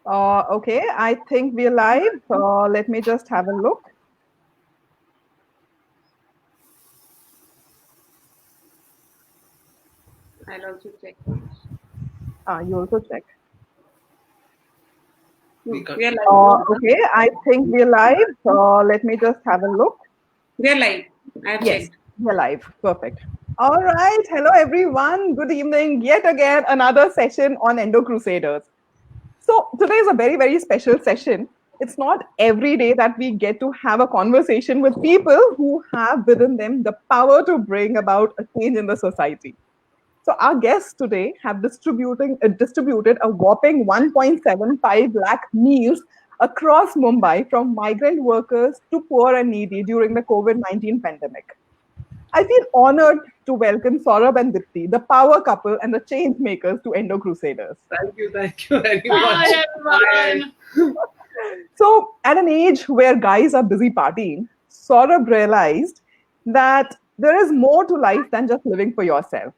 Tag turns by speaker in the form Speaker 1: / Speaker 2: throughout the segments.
Speaker 1: Okay, I think we're live. Let me just have a look.
Speaker 2: I'll also check.
Speaker 1: You also check.
Speaker 2: We are live.
Speaker 1: Okay, I think we're live. Let me just have a look.
Speaker 2: We are live. I have
Speaker 1: Yes,
Speaker 2: checked.
Speaker 1: we're live. Perfect. All right. Hello, everyone. Good evening. Yet again, another session on Endo Crusaders. So, today is a very, very special session. It's not every day that we get to have a conversation with people who have within them the power to bring about a change in the society. So our guests today have distributed a whopping 1.75 lakh meals across Mumbai from migrant workers to poor and needy during the COVID-19 pandemic. I feel honored to welcome Saurabh and Dipti, the power couple and the change makers to Endo Crusaders.
Speaker 3: Thank you very
Speaker 2: Hi
Speaker 3: much.
Speaker 2: everyone.
Speaker 1: So, at an age where guys are busy partying, Saurabh realized that there is more to life than just living for yourself.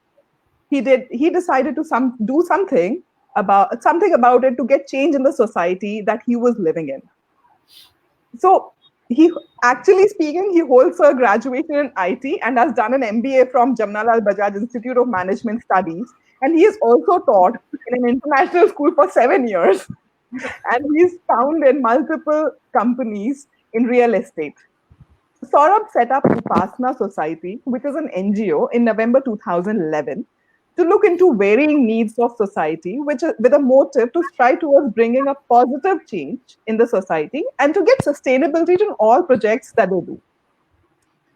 Speaker 1: He decided to do something about it to get change in the society that he was living in. So he actually speaking, he holds a graduation in IT and has done an MBA from Jamnalal Bajaj Institute of Management Studies. And he is also taught in an international school for 7 years. And he's founded multiple companies in real estate. Saurabh set up Upasna Society, which is an NGO, in November 2011 to look into varying needs of society, with a motive to strive towards bringing a positive change in the society and to get sustainability in all projects that they do.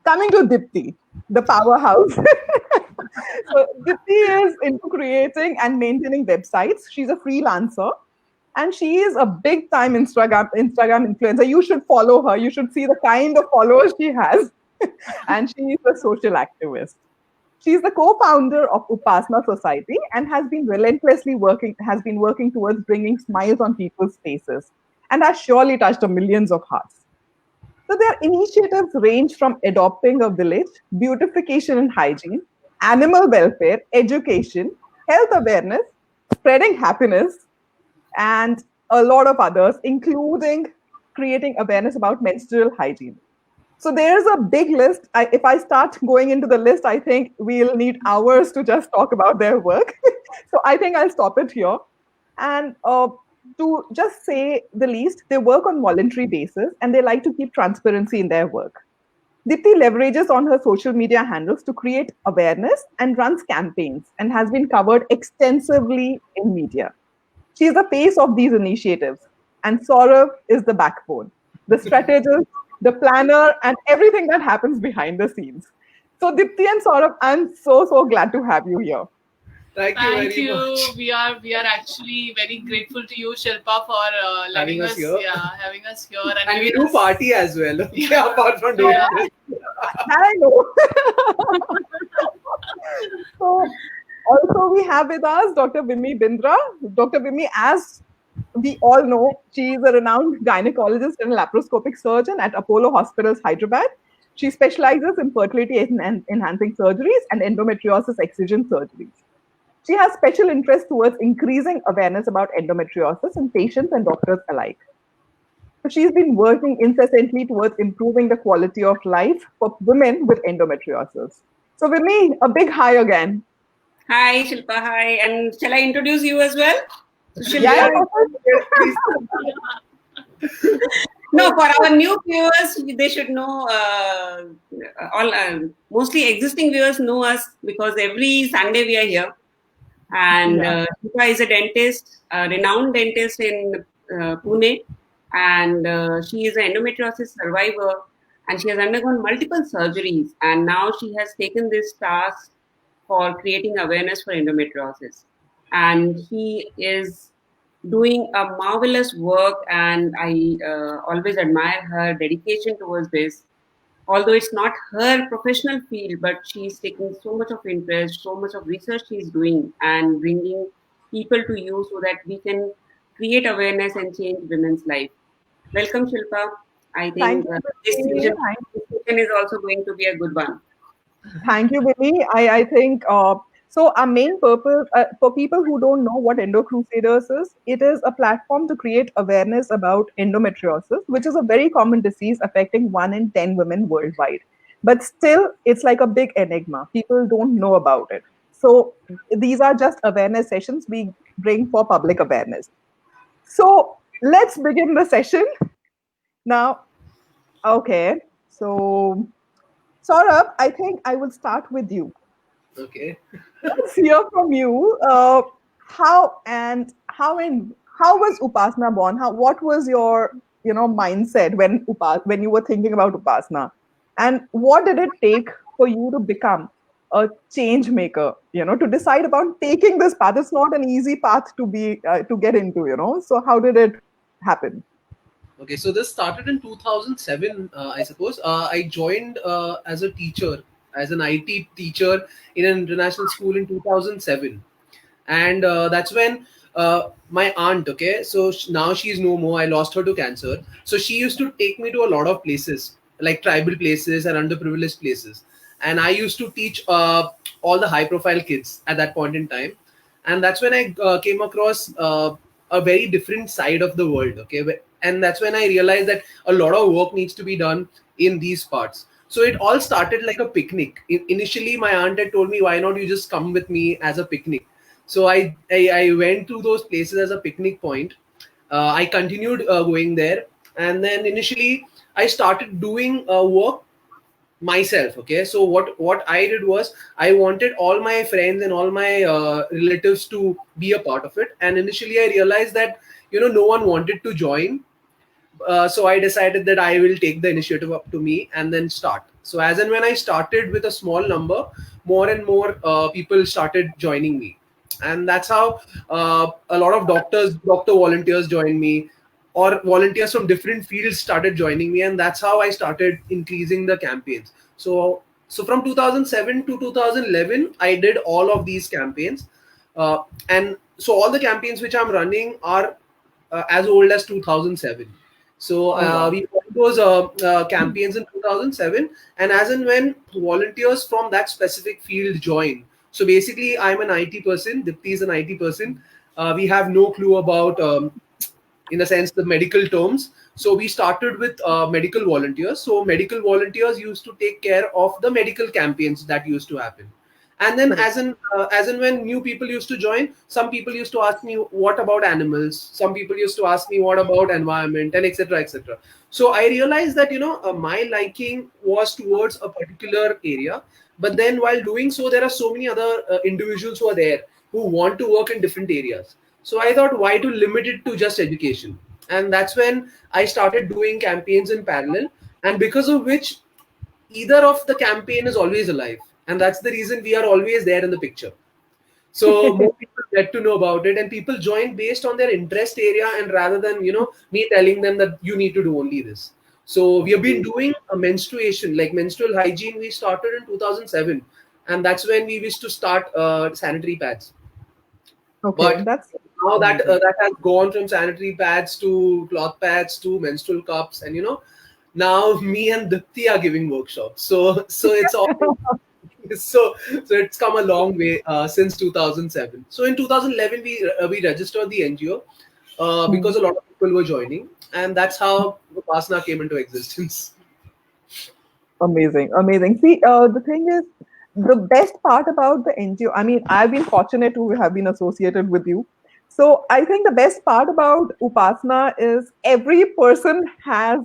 Speaker 1: Coming to Dipti, the powerhouse. So Dipti is into creating and maintaining websites. She's a freelancer and she is a big time Instagram influencer. You should follow her. You should see the kind of followers she has. And she is a social activist. She is the co-founder of Upasna Society and has been working towards bringing smiles on people's faces and has surely touched the millions of hearts. So their initiatives range from adopting a village, beautification and hygiene, animal welfare, education, health awareness, spreading happiness, and a lot of others, including creating awareness about menstrual hygiene. So there's a big list. If I start going into the list, I think we'll need hours to just talk about their work. So I think I'll stop it here. And to just say the least, they work on voluntary basis and they like to keep transparency in their work. Dipti leverages on her social media handles to create awareness and runs campaigns and has been covered extensively in media. She is the face of these initiatives, and Saurabh is the backbone, the strategist, the planner, and everything that happens behind the scenes. So, Dipti and Saurabh, I'm so glad to have you here.
Speaker 3: Thank you
Speaker 2: Thank
Speaker 3: very
Speaker 2: you.
Speaker 3: much.
Speaker 2: We are actually very grateful to you, Shilpa, for letting
Speaker 3: Having us here.
Speaker 2: having us here,
Speaker 3: And we
Speaker 2: giving
Speaker 3: do
Speaker 2: us-
Speaker 3: party as well. Okay, apart from doing
Speaker 2: Yeah.
Speaker 3: this.
Speaker 1: I know. So, also we have with us Dr. Vimmi Bindra. Dr. Vimmi, as we all know, she is a renowned gynecologist and laparoscopic surgeon at Apollo Hospitals, Hyderabad. She specializes in fertility enhancing surgeries and endometriosis excision surgeries. She has special interest towards increasing awareness about endometriosis in patients and doctors alike. So she's been working incessantly towards improving the quality of life for women with endometriosis. So, Vimmi, a big hi again.
Speaker 2: Hi, Shilpa. Hi, and shall I introduce you as well? So Shilpa.
Speaker 1: Yeah,
Speaker 3: Please.
Speaker 2: No, for our new viewers, they should know. All mostly existing viewers know us because every Sunday we are here. And Shilpa is a dentist, a renowned dentist in Pune, and she is an endometriosis survivor, and she has undergone multiple surgeries, and now she has taken this task for creating awareness for endometriosis, and he is doing a marvelous work, and I always admire her dedication towards this. Although it's not her professional field, but she's taking so much of interest, so much of research she's doing, and bringing people to you so that we can create awareness and change women's life. Welcome, Shilpa. I
Speaker 1: thank
Speaker 2: think
Speaker 1: you,
Speaker 2: this
Speaker 1: Vimmi.
Speaker 2: session is also going to be a good one.
Speaker 1: Thank you, Vimmi. I think So our main purpose, for people who don't know what Endo Crusaders is, it is a platform to create awareness about endometriosis, which is a very common disease affecting 1 in 10 women worldwide. But still, it's like a big enigma. People don't know about it. So these are just awareness sessions we bring for public awareness. So let's begin the session now. Okay. So Saurabh, I think I will start with you.
Speaker 3: Okay.
Speaker 1: Let's hear from you. How was Upasana born? What was your mindset when you were thinking about Upasana, and what did it take for you to become a change maker? To decide about taking this path. It's not an easy path to get into. So how did it happen?
Speaker 3: Okay, so this started in 2007, I suppose. I joined as a teacher, as an IT teacher in an international school in 2007. And that's when my aunt, okay, so now she's no more. I lost her to cancer. So she used to take me to a lot of places, like tribal places and underprivileged places. And I used to teach all the high profile kids at that point in time. And that's when I came across a very different side of the world, okay. And that's when I realized that a lot of work needs to be done in these parts. So it all started like a picnic. Initially my aunt had told me, why not you just come with me as a picnic. So I went to those places as a picnic point. I continued going there, and then initially I started doing work myself. Okay, so what I did was I wanted all my friends and all my relatives to be a part of it. And initially I realized that no one wanted to join. So I decided that I will take the initiative up to me and then start. So as and when I started with a small number, more and more people started joining me, and that's how a lot of doctor volunteers joined me, or volunteers from different fields started joining me, and that's how I started increasing the campaigns. So from 2007 to 2011, I did all of these campaigns, and so all the campaigns which I'm running are as old as 2007. So
Speaker 1: Oh wow.
Speaker 3: we run those campaigns in 2007, and as and when volunteers from that specific field join. So basically, I'm an IT person. Dipti is an IT person. We have no clue about, in a sense, the medical terms. So we started with medical volunteers. So medical volunteers used to take care of the medical campaigns that used to happen. And then
Speaker 1: Correct.
Speaker 3: as in when new people used to join, some people used to ask me what about animals, some people used to ask me what about environment, and etc etc. So I realized that my liking was towards a particular area, but then while doing so there are so many other individuals who are there who want to work in different areas. So I thought, why to limit it to just education? And that's when I started doing campaigns in parallel, and because of which either of the campaign is always alive, and that's the reason we are always there in the picture. So more people get to know about it, and people join based on their interest area, and rather than me telling them that you need to do only this. So we have been doing a menstruation, like menstrual hygiene, we started in 2007, and that's when we wish to start sanitary pads.
Speaker 1: Okay,
Speaker 3: But
Speaker 1: that's
Speaker 3: now that
Speaker 1: amazing.
Speaker 3: that has gone from sanitary pads to cloth pads to menstrual cups, and now me and Dipti are giving workshops. So it's all so it's come a long way since 2007. So in 2011 we registered the NGO
Speaker 1: Hmm.
Speaker 3: because a lot of people were joining, and that's how Vipassana came into existence.
Speaker 1: Amazing, amazing. See, the thing is, the best part about the NGO, I mean, I've been fortunate to have been associated with you. So I think the best part about Upasana is every person has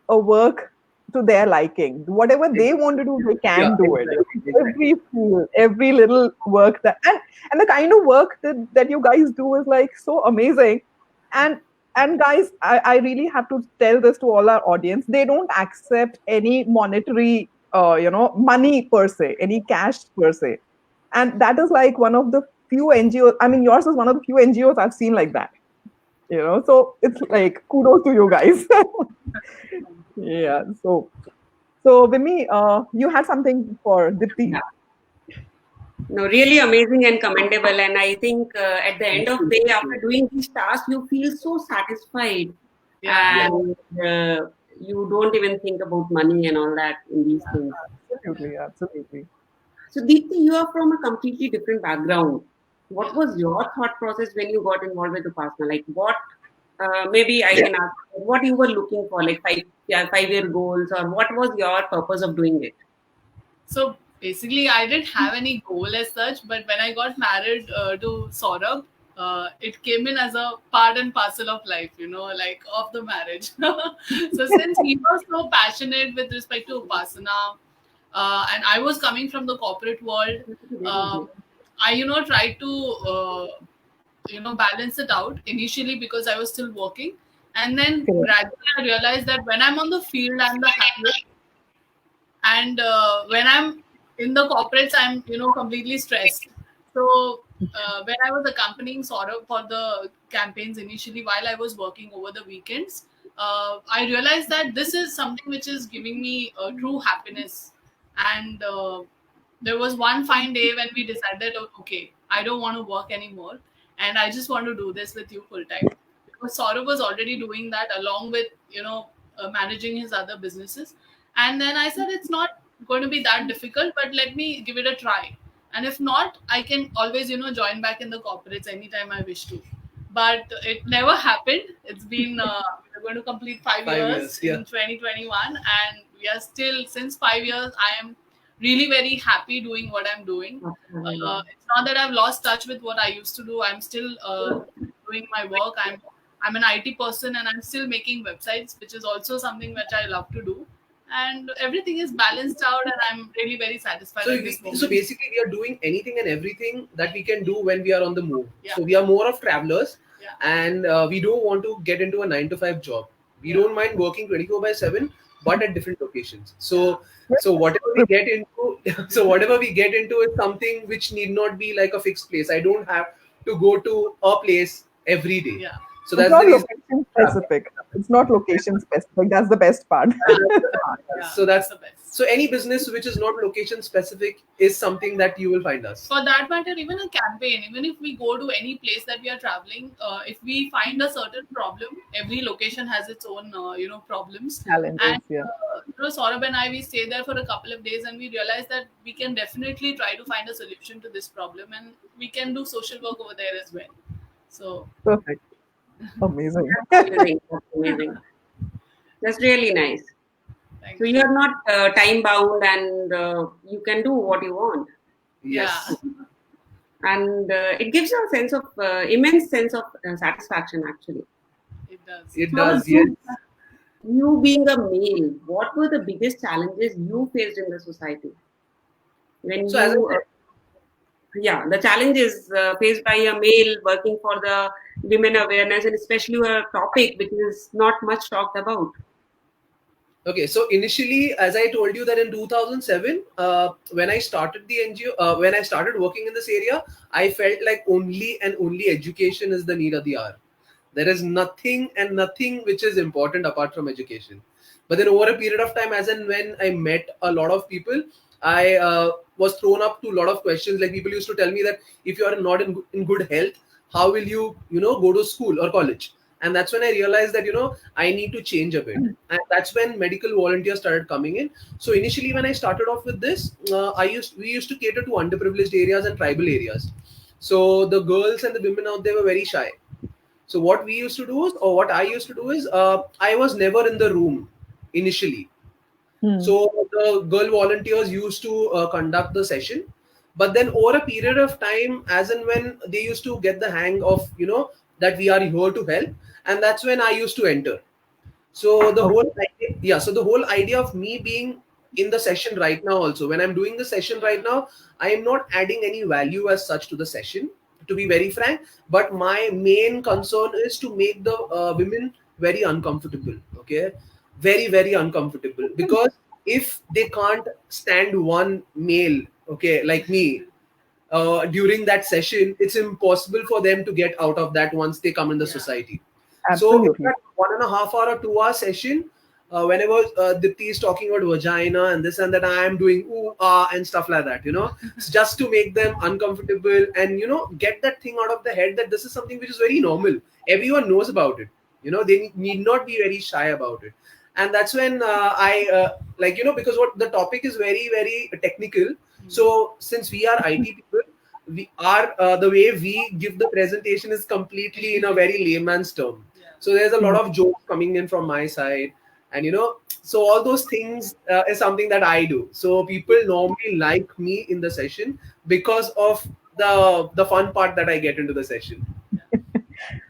Speaker 1: a work to their liking. Whatever they want to do, they
Speaker 3: Yeah,
Speaker 1: can do it.
Speaker 3: exactly, exactly.
Speaker 1: Every field, every little work and the kind of work that you guys do is like so amazing. And and guys, I really have to tell this to all our audience. They don't accept any monetary money per se, any cash per se. And that is like one of the few NGOs. I mean, yours is one of the few NGOs I've seen like that. So it's like kudos to you guys. Yeah. So Vimi, you had something for Dipti.
Speaker 2: Yeah. No, really amazing and commendable. And I think at the end
Speaker 3: Thank
Speaker 2: of
Speaker 3: you,
Speaker 2: the day,
Speaker 3: thank
Speaker 2: after
Speaker 3: you.
Speaker 2: doing these tasks, you feel so satisfied,
Speaker 3: Yeah, yeah.
Speaker 2: and you don't even think about money and all that in these things.
Speaker 1: Absolutely, absolutely.
Speaker 2: So Deepti, you are from a completely different background. What was your thought process when you got involved with Upasana? Like what? Maybe I can ask what you were looking for, like 5 year goals, or what was your purpose of doing it?
Speaker 4: So basically, I didn't have any goal as such, but when I got married to Saurabh, it came in as a part and parcel of life, like of the marriage. So since he was so passionate with respect to Upasana, and I was coming from the corporate world, um, I, tried to, balance it out initially because I was still working. And then
Speaker 1: Correct.
Speaker 4: gradually I realized that when I'm on the field, I'm the happiest, and when I'm in the corporates, I'm completely stressed. So when I was accompanying Saurabh for the campaigns initially while I was working over the weekends, I realized that this is something which is giving me true happiness. And there was one fine day when we decided, okay, I don't want to work anymore, and I just want to do this with you full time, because Saurabh was already doing that along with managing his other businesses. And then I said, it's not going to be that difficult, but let me give it a try. And if not, I can always, join back in the corporates anytime I wish to. But it never happened. It's been, we're going to complete 5 years in 2021. And we are still, since 5 years, I am really very happy doing what I'm doing. It's not that I've lost touch with what I used to do. I'm still doing my work. I'm an IT person, and I'm still making websites, which is also something which I love to do. And everything is balanced out, and I'm really very satisfied
Speaker 3: So,
Speaker 4: at this moment.
Speaker 3: so basically, we are doing anything and everything that we can do when we are on the move.
Speaker 4: Yeah.
Speaker 3: So we are more of travelers,
Speaker 4: Yeah.
Speaker 3: and we don't want to get into a 9 to 5 job. We don't mind working 24/7, but at different locations. So whatever we get into, so whatever we get into is something which need not be like a fixed place. I don't have to go to a place every day.
Speaker 4: Yeah.
Speaker 3: So
Speaker 1: It's
Speaker 3: that's
Speaker 1: not
Speaker 3: the reason.
Speaker 1: location specific. It's not location specific. That's the best part.
Speaker 4: Yeah,
Speaker 3: So that's
Speaker 4: the best.
Speaker 3: So any business which is not location specific is something that you will find us.
Speaker 4: For that matter, even a campaign, even if we go to any place that we are traveling, if we find a certain problem, every location has its own, problems.
Speaker 1: Challenges,
Speaker 4: And
Speaker 1: yeah.
Speaker 4: Saurabh and I, we stay there for a couple of days, and we realize that we can definitely try to find a solution to this problem, and we can do social work over there as well. So
Speaker 1: Perfect. Amazing.
Speaker 2: Amazing. That's amazing. That's really nice.
Speaker 4: thank
Speaker 2: So
Speaker 4: you.
Speaker 2: you are not time bound, and you can do what you want,
Speaker 3: Yes.
Speaker 2: and it gives you a sense of immense sense of satisfaction. Actually,
Speaker 4: It does.
Speaker 3: It
Speaker 2: so
Speaker 3: does, yes.
Speaker 2: you being a male, what were the biggest challenges you faced in the society when
Speaker 3: So as I
Speaker 2: you?
Speaker 3: said,
Speaker 2: Yeah, the challenges faced by a male working for the women awareness, and especially a topic which is not much talked about.
Speaker 3: okay, so initially, as I told you that in 2007, when I started the NGO, when I started working in this area, I felt like only and only education is the need of the hour. There is nothing and nothing which is important apart from education. But then over a period of time, as and when I met a lot of people, I was thrown up to a lot of questions. Like people used to tell me that if you are not in good health, how will you, go to school or college? And that's when I realized that, I need to change a bit. And that's when medical volunteers started coming in. So initially, when I started off with this, we used to cater to underprivileged areas and tribal areas. So the girls and the women out there were very shy. So what we used to do is, or what I used to do is, I was never in the room initially. So the girl volunteers used to conduct the session, but then over a period of time, as and when they used to get the hang of, that we are here to help, and that's when I used to enter. So the whole idea, yeah, so the whole idea of me being in the session right now, also when I'm doing the session right now, I am not adding any value as such to the session, to be very frank. But my main concern is to make the women very uncomfortable. Okay, very uncomfortable, because if they can't stand one male, okay, like me, during that session, it's impossible for them to get out of that once they come in the society. So in
Speaker 1: Absolutely.
Speaker 3: that 1.5 hour or 2 hour session, whenever Dipti is talking about vagina and this and that, I am doing ooh ah and stuff like that, it's just to make them uncomfortable and get that thing out of the head that this is something which is very normal. Everyone knows about it. They need not be very shy about it. And that's when I like because what the topic is very technical. So since we are IT people, we are the way we give the presentation is completely in a very layman's term. So there's a lot of jokes coming in from my side, and so all those things is something that I do. So people normally like me in the session because of the fun part that I get into the session.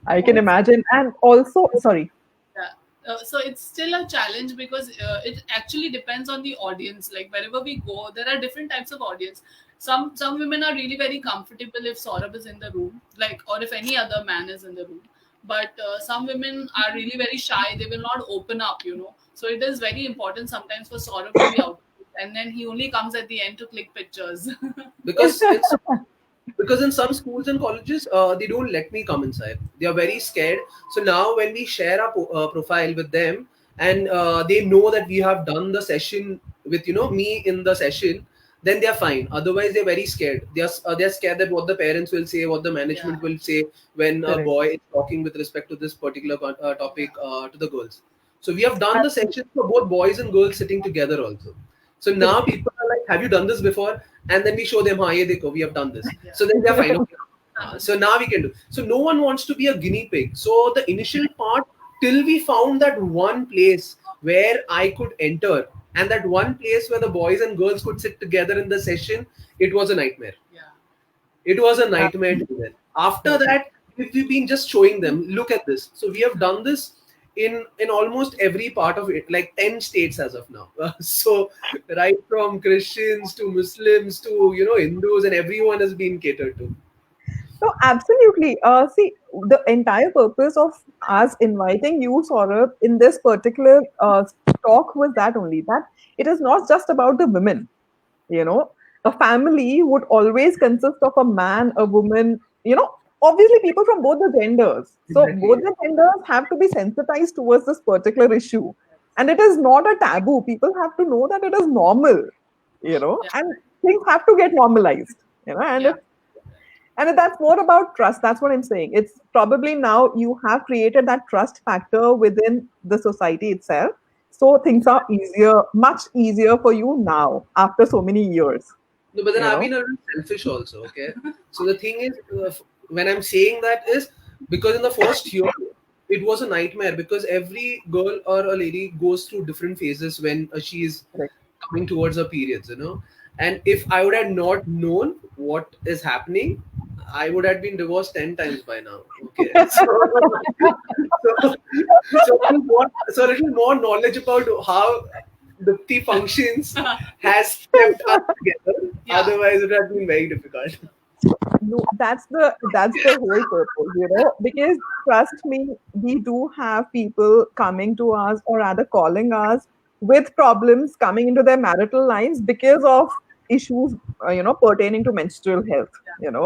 Speaker 1: I can imagine. And also, sorry.
Speaker 4: Yeah. So it's still a challenge because it actually depends on the audience. Like wherever we go, there are different types of audience. Some women are really very comfortable if Saurabh is in the room, like, or if any other man is in the room. But some women are really very shy. They will not open up. So it is very important sometimes for Saurabh to be out, and then he only comes at the end to click pictures.
Speaker 3: because it's because in some schools and colleges they don't let me come inside. They are very scared. So now when we share our profile with them, and they know that we have done the session with me in the session, then they are fine. Otherwise they're very scared. They're scared that what the parents will say, what the management
Speaker 4: Yeah.
Speaker 3: will say when a
Speaker 1: Correct.
Speaker 3: boy is talking with respect to this particular topic to the girls. So we have done the section for both boys and girls sitting together also. So now people are like, "Have you done this before?" And then we show them, "Ha, ye dekho, we have done this."
Speaker 4: Yeah.
Speaker 3: So then they're fine. Okay. So now we can do. So no one wants to be a guinea pig. So the initial part, till we found that one place where I could enter, and that one place where the boys and girls could sit together in the session, it was a nightmare.
Speaker 4: Yeah.
Speaker 3: It was a nightmare to them. After that, we've been just showing them, look at this. So we have done this in almost every part of it, like 10 states as of now. So right from Christians to Muslims to Hindus, and everyone has been catered to.
Speaker 1: No, absolutely. See, the entire purpose of us inviting you, Saurabh, in this particular talk was that only that it is not just about the women. You know, a family would always consist of a man, a woman, obviously people from both the genders. So
Speaker 3: Exactly.
Speaker 1: both the genders have to be sensitized towards this particular issue. And it is not a taboo. People have to know that it is normal,
Speaker 4: Yeah.
Speaker 1: and things have to get normalized, and
Speaker 4: Yeah.
Speaker 1: that's more about trust. That's what I'm saying. It's probably now you have created that trust factor within the society itself. So things are easier, much easier for you now after so many years.
Speaker 3: No, but then
Speaker 1: You
Speaker 3: I've
Speaker 1: know,
Speaker 3: been a little selfish also. Okay, so the thing is, when I'm saying that is because in the first year it was a nightmare, because every girl or a lady goes through different phases when she is
Speaker 1: correct.
Speaker 3: coming towards her periods. And if I would have not known what is happening, I would have been divorced 10 times by now. Okay, so, so a little more knowledge about how Dipti functions has kept us together.
Speaker 4: Yeah.
Speaker 3: Otherwise, it would have been very difficult.
Speaker 1: No, that's the whole purpose, because trust me, we do have people coming to us or rather calling us with problems coming into their marital lives because of issues, pertaining to menstrual health.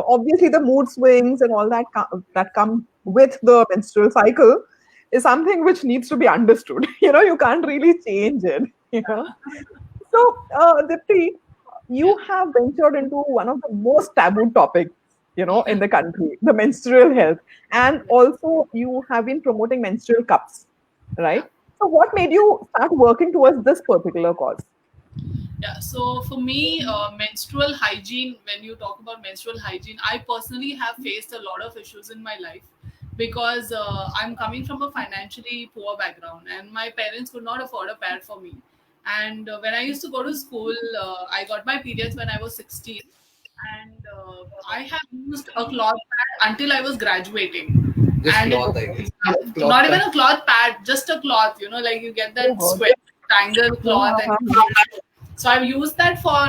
Speaker 1: Obviously the mood swings and all that that come with the menstrual cycle is something which needs to be understood. You can't really change it. So, Dipti, you have ventured into one of the most taboo topics, in the country, the menstrual health, and also you have been promoting menstrual cups,
Speaker 4: Yeah.
Speaker 1: right? So, what made you start working towards this particular cause?
Speaker 4: Yeah, so for me, menstrual hygiene, when you talk about menstrual hygiene, I personally have faced a lot of issues in my life because I'm coming from a financially poor background and my parents could not afford a pad for me. And when I used to go to school, I got my periods when I was 16, and I have used a cloth pad until I was graduating.
Speaker 3: Just
Speaker 4: And
Speaker 3: cloth, I guess. Cloth
Speaker 4: not even
Speaker 3: pad.
Speaker 4: a cloth pad, just a cloth, like you get
Speaker 1: Oh,
Speaker 4: that
Speaker 1: God.
Speaker 4: square triangle cloth and
Speaker 1: Yeah.
Speaker 4: so I've used that for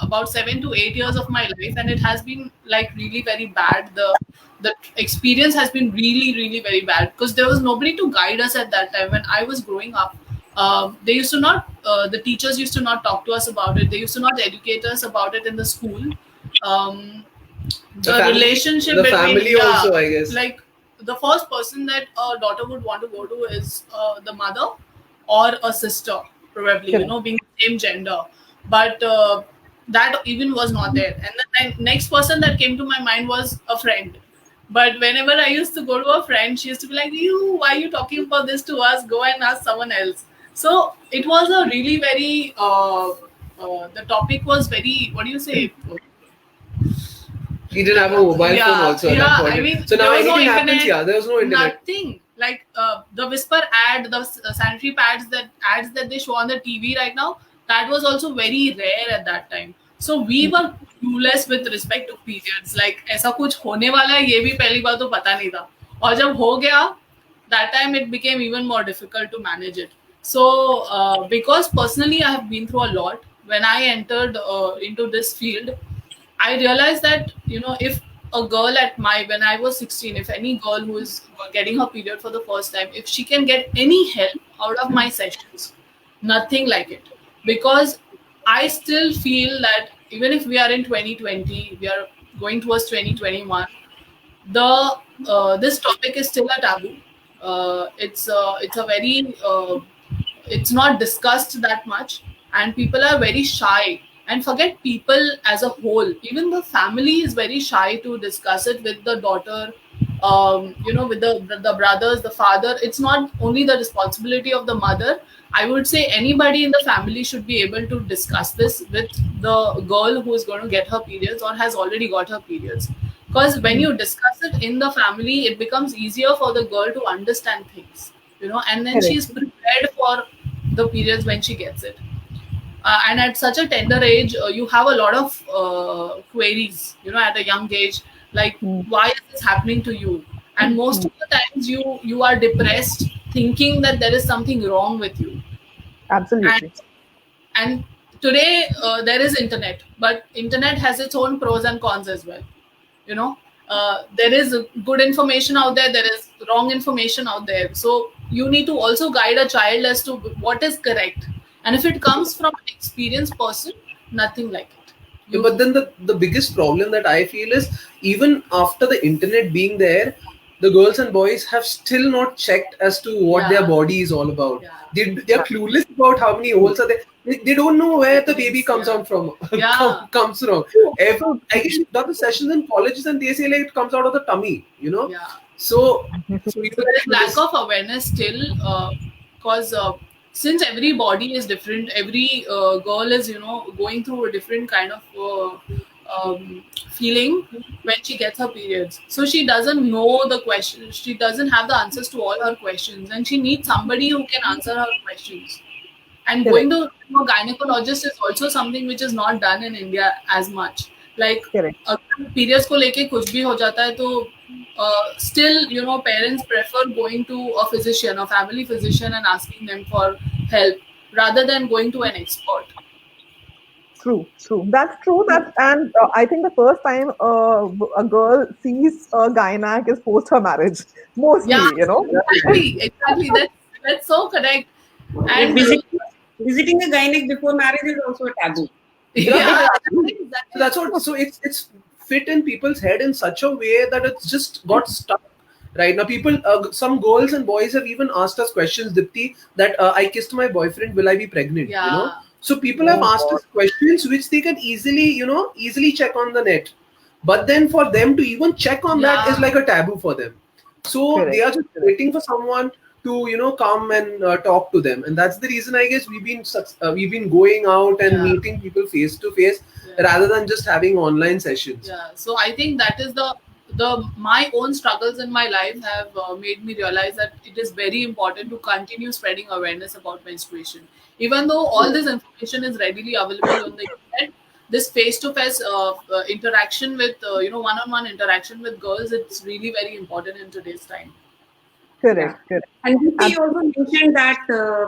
Speaker 4: about 7 to 8 years of my life, and it has been like really very bad. The experience has been really really very bad because there was nobody to guide us at that time when I was growing up. They used to not. The teachers used to not talk to us about it. They used to not educate us about it in the school. Um,
Speaker 3: The
Speaker 4: the
Speaker 3: family,
Speaker 4: relationship
Speaker 3: the
Speaker 4: between,
Speaker 3: family also, I guess.
Speaker 4: like the first person that a daughter would want to go to is the mother or a sister, probably,
Speaker 1: Correct.
Speaker 4: being the same gender. But that even was not there, and the next person that came to my mind was a friend. But whenever I used to go to a friend, she used to be like, "You, why are you talking about this to us? Go and ask someone else." So it was a really very the topic was very, what do you say?
Speaker 3: He didn't have a mobile phone also at that point.
Speaker 4: I mean,
Speaker 3: So now
Speaker 4: there was no
Speaker 3: anything happens,
Speaker 4: internet,
Speaker 3: yeah, there was no internet.
Speaker 4: nothing. Like the whisper ad, the sanitary ads that they show on the TV right now, that was also very rare at that time. So we were clueless with respect to periods. Like ऐसा कुछ होने वाला है ये भी पहली बार तो पता नहीं था. और जब हो गया, that time it became even more difficult to manage it. So because personally I have been through a lot. When I entered into this field, I realized that, if a girl at when I was 16, if any girl who is getting her period for the first time, if she can get any help out of my sessions, nothing like it. Because I still feel that even if we are in 2020, we are going towards 2021, this topic is still a taboo. It's a very it's not discussed that much, and people are very shy, and forget people as a whole, even the family is very shy to discuss it with the daughter, with the brothers, the father. It's not only the responsibility of the mother. I would say anybody in the family should be able to discuss this with the girl who is going to get her periods or has already got her periods, because when you discuss it in the family, it becomes easier for the girl to understand things, and then she's prepared for the periods when she gets it. And at such a tender age, you have a lot of queries, at a young age, like why is this happening to you? And most of the times you are depressed, thinking that there is something wrong with you.
Speaker 1: Absolutely.
Speaker 4: And today there is internet, but internet has its own pros and cons as well. There is good information out there, there is wrong information out there. So you need to also guide a child as to what is correct. And if it comes from an experienced person, nothing like it.
Speaker 3: But then the biggest problem that I feel is, even after the internet being there, the girls and boys have still not checked as to what their body is all about. They're clueless about how many holes are there. They don't know where the baby comes out from. Comes from. I guess you've done the sessions in colleges and they say like it comes out of the tummy, So
Speaker 4: there is lack of awareness still, because since every body is different, every girl is going through a different kind of feeling when she gets her periods. So she doesn't know the questions, she doesn't have the answers to all her questions, and she needs somebody who can answer her questions. And going to a gynecologist is also something which is not done in India as much. Like अगर periods को लेके कुछ भी हो जाता है तो still parents prefer going to a physician, a family physician, and asking them for help rather than going to an expert.
Speaker 1: True. That's true. And I think the first time a girl sees a gynac is post her marriage, mostly.
Speaker 4: Exactly. That's so correct. And
Speaker 2: visiting a gynac before marriage is also a taboo.
Speaker 4: Exactly.
Speaker 3: So that's what. So it's fit in people's head in such a way that it's just got stuck. Right now, people, some girls and boys have even asked us questions, Dipti, that I kissed my boyfriend, will I be pregnant? So people have asked us questions which they can easily check on the net. But then for them to even check on that is like a taboo for them. So they are just waiting for someone to come and talk to them, and that's the reason I guess we've been going out and meeting people face to face rather than just having online sessions.
Speaker 4: So I think that is my own struggles in my life have made me realize that it is very important to continue spreading awareness about menstruation. Even though all this information is readily available on the internet, this face-to-face interaction with one-on-one interaction with girls, it's really very important in today's time.
Speaker 1: Correct.
Speaker 2: And you also mentioned that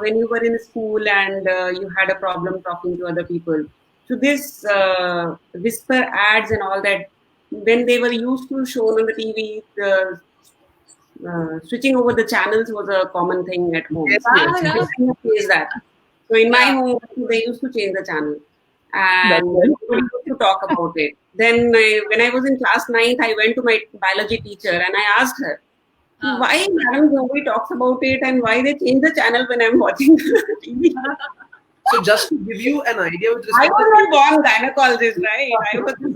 Speaker 2: when you were in school and you had a problem talking to other people. So this whisper ads and all that, when they were used to shown on the TV, switching over the channels was a common thing at home. That. So in my home, they used to change the channel, and nobody used to talk about it. Then when I was in class 9th, I went to my biology teacher and I asked her, why madam nobody talks about it and why they change the channel when I'm watching TV?
Speaker 3: So just to give you an idea with respect,
Speaker 2: I was not born gynecologist, right? I was a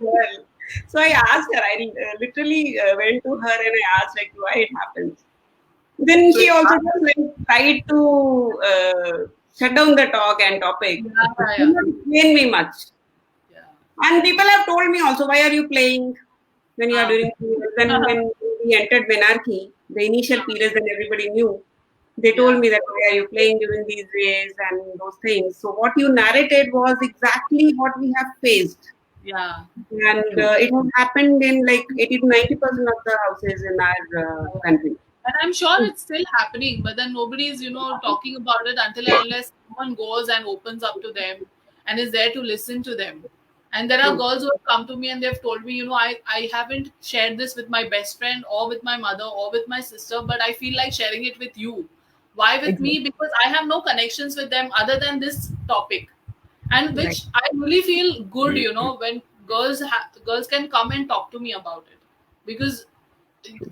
Speaker 2: girl. So I asked her, I literally went to her and I asked why it happens. Then she also just tried to shut down the talk and topic.
Speaker 4: Yeah,
Speaker 2: Do not explain me much.
Speaker 4: yeah.
Speaker 2: And people have told me also, why are you playing when you are doing when we entered menarche, the initial periods when everybody knew, they told me that why are you playing during these days and those things. So what you narrated was exactly what we have faced.
Speaker 4: Yeah.
Speaker 2: And it has happened in like 80 to 90% of the houses in our country.
Speaker 4: And I'm sure it's still happening, but then nobody's, talking about it until and unless someone goes and opens up to them and is there to listen to them. And there are
Speaker 2: True.
Speaker 4: girls who have come to me and they've told me, I haven't shared this with my best friend or with my mother or with my sister, but I feel like sharing it with you. Why with me? Because I have no connections with them other than this topic. And which I really feel good, when girls can come and talk to me about it, because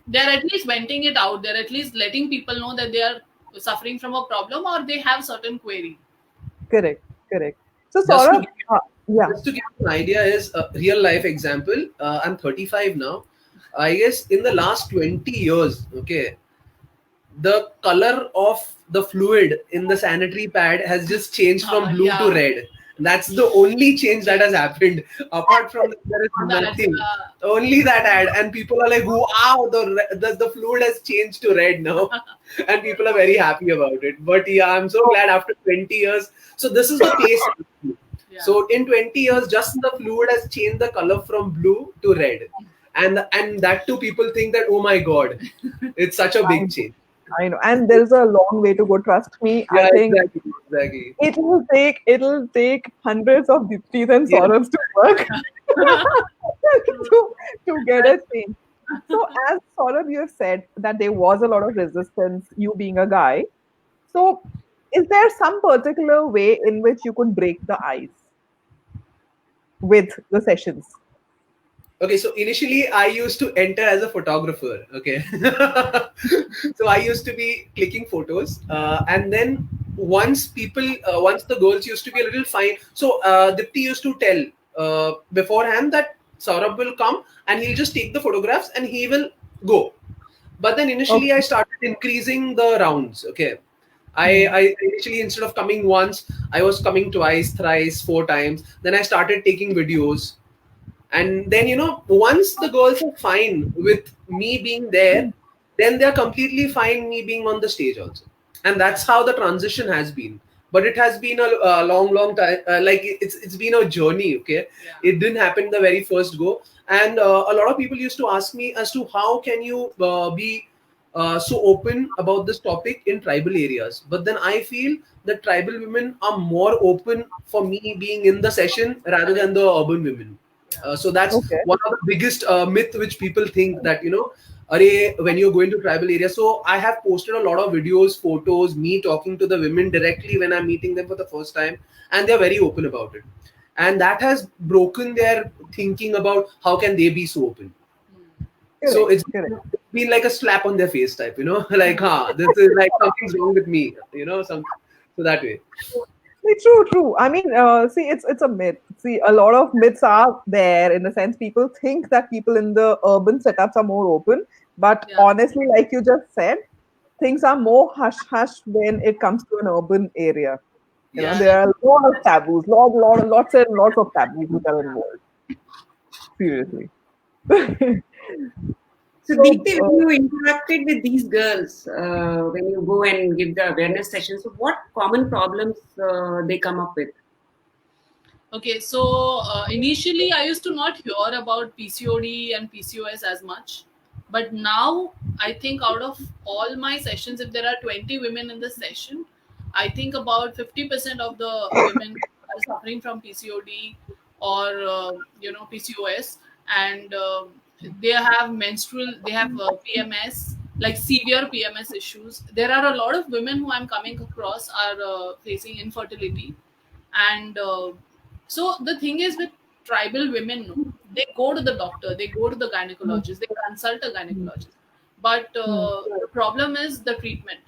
Speaker 4: they're at least venting it out. They're at least letting people know that they are suffering from a problem or they have certain query.
Speaker 1: Correct, correct. So
Speaker 3: Just to
Speaker 1: Saurabh,
Speaker 3: give,
Speaker 1: yeah,
Speaker 3: just to give you an idea, is a real life example. I'm 35 now. I guess in the last 20 years, okay, the color of the fluid in the sanitary pad has just changed from blue to red. That's the only change that has happened. Apart from that, there is nothing. Only that ad, and people are like, "Wow, the fluid has changed to red now," and people are very happy about it. But yeah, I'm so glad after 20 years. So this is the pace. So in 20 years, just the fluid has changed the color from blue to red, and that too, people think that, oh my god, it's such a big change.
Speaker 1: I know, and there's a long way to go. Trust me. I
Speaker 3: Yeah,
Speaker 1: think
Speaker 3: exactly.
Speaker 1: it'll take hundreds of Diptis and
Speaker 3: Yeah.
Speaker 1: Saurabhs to work to get a change. So, as Saurabh, you have said that there was a lot of resistance, you being a guy. So, is there some particular way in which you could break the ice with the sessions?
Speaker 3: Okay, so initially I used to enter as a photographer. Okay, so I used to be clicking photos, and then once the girls used to be a little fine. So Dipti used to tell beforehand that Saurabh will come and he'll just take the photographs and he will go. But then initially I started increasing the rounds. Okay, I initially, instead of coming once, I was coming twice, thrice, four times. Then I started taking videos. And then, once the girls are fine with me being there, then they're completely fine me being on the stage also. And that's how the transition has been. But it has been a long time. Like it's been a journey. Okay, it didn't happen the very first go. And a lot of people used to ask me as to how can you be so open about this topic in tribal areas. But then I feel that tribal women are more open for me being in the session rather than the urban women. So that's
Speaker 1: Okay.
Speaker 3: one of the biggest myth which people think that, array, when you're going to tribal areas. So I have posted a lot of videos, photos, me talking to the women directly when I'm meeting them for the first time, and they're very open about it. And that has broken their thinking about how can they be so open. So it's been like a slap on their face type, like, this is like something's wrong with me, so that way.
Speaker 1: True, true. I mean, see, it's a myth. See, a lot of myths are there in the sense people think that people in the urban setups are more open, but honestly, like you just said, things are more hush hush when it comes to an urban area. There are a lot of taboos, lots and lots of taboos which are involved. Seriously.
Speaker 2: So, Deepti, when you interacted with these girls, when you go and give the awareness sessions, so what common problems they come up with?
Speaker 4: Okay, so initially I used to not hear about PCOD and PCOS as much. But now I think out of all my sessions, if there are 20 women in the session, I think about 50% of the women are suffering from PCOD or, PCOS. And they have PMS, like severe PMS issues. There are a lot of women who I'm coming across are facing infertility. And so the thing is with tribal women, no, they go to the doctor, they go to the gynecologist, they consult a gynecologist. But the problem is the treatment.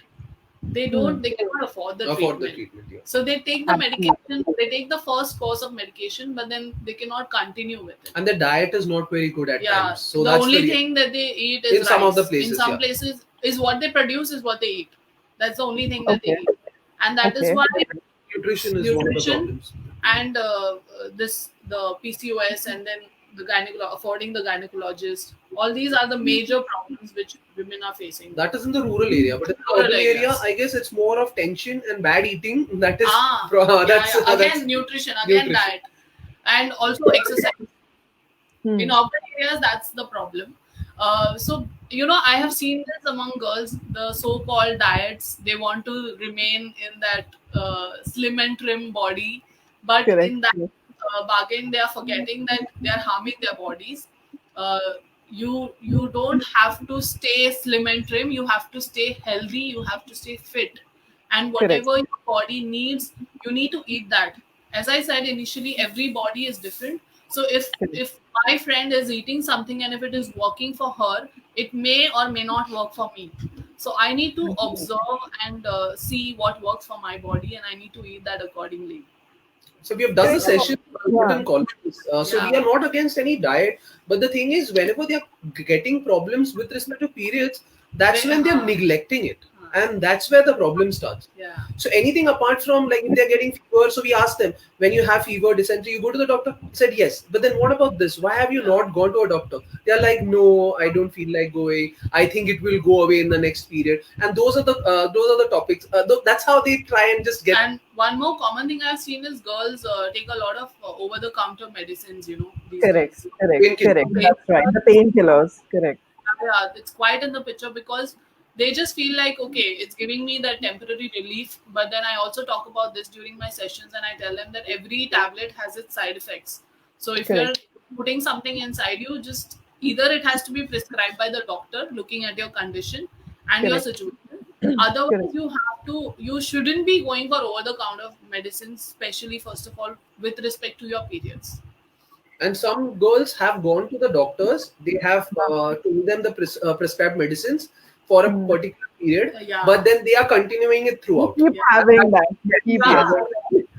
Speaker 4: They cannot afford the treatment.
Speaker 3: Yeah.
Speaker 4: So they take the medication, they take the first course of medication, but then they cannot continue with it.
Speaker 3: And the diet is not very good at times. So
Speaker 4: the
Speaker 3: that's
Speaker 4: only thing that they eat is
Speaker 3: in
Speaker 4: rice.
Speaker 3: some of the places.
Speaker 4: In some places is what they produce is what they eat. That's the only thing that they eat. And that is why
Speaker 3: Nutrition is one of the problems.
Speaker 4: and the PCOS, and then affording the gynecologist. All these are the major problems which women are facing.
Speaker 3: That is in the rural area, but in the urban area, I guess it's more of tension and bad eating. That is
Speaker 4: again nutrition, diet, and also exercise. In urban areas, that's the problem. So I have seen this among girls, the so-called diets. They want to remain in that slim and trim body, but in that bargain, they are forgetting that they are harming their bodies. You don't have to stay slim and trim. You have to stay healthy. You have to stay fit, and whatever your body needs, you need to eat that. As I said initially, every body is different. So if my friend is eating something and if it is working for her, it may or may not work for me. So I need to observe and see what works for my body, and I need to eat that accordingly.
Speaker 3: So we have done the session in colleges. So we are not against any diet, but the thing is, whenever they are getting problems with respect to periods, that's when they are neglecting it. And that's where the problem starts. So anything apart from, like, if they're getting fever, so we ask them, when you have fever, dysentery, you go to the doctor? He said yes. But then what about this? Why have you not gone to a doctor? They're like, no, I don't feel like going. I think it will go away in the next period. And those are the topics. That's how they try and just get.
Speaker 4: And one more common thing I've seen is girls take a lot of over-the-counter medicines.
Speaker 1: Correct. That's right. The painkillers. Correct.
Speaker 4: Yeah, it's quite in the picture because they just feel like, okay, it's giving me that temporary relief. But then I also talk about this during my sessions, and I tell them that every tablet has its side effects. So if you're putting something inside you, just either it has to be prescribed by the doctor looking at your condition and your situation. Otherwise, you shouldn't be going for over-the-counter medicines, especially, first of all, with respect to your periods.
Speaker 3: And some girls have gone to the doctors. They have told them the prescribed medicines for a particular period, but then they are continuing it throughout.
Speaker 1: Keep having that.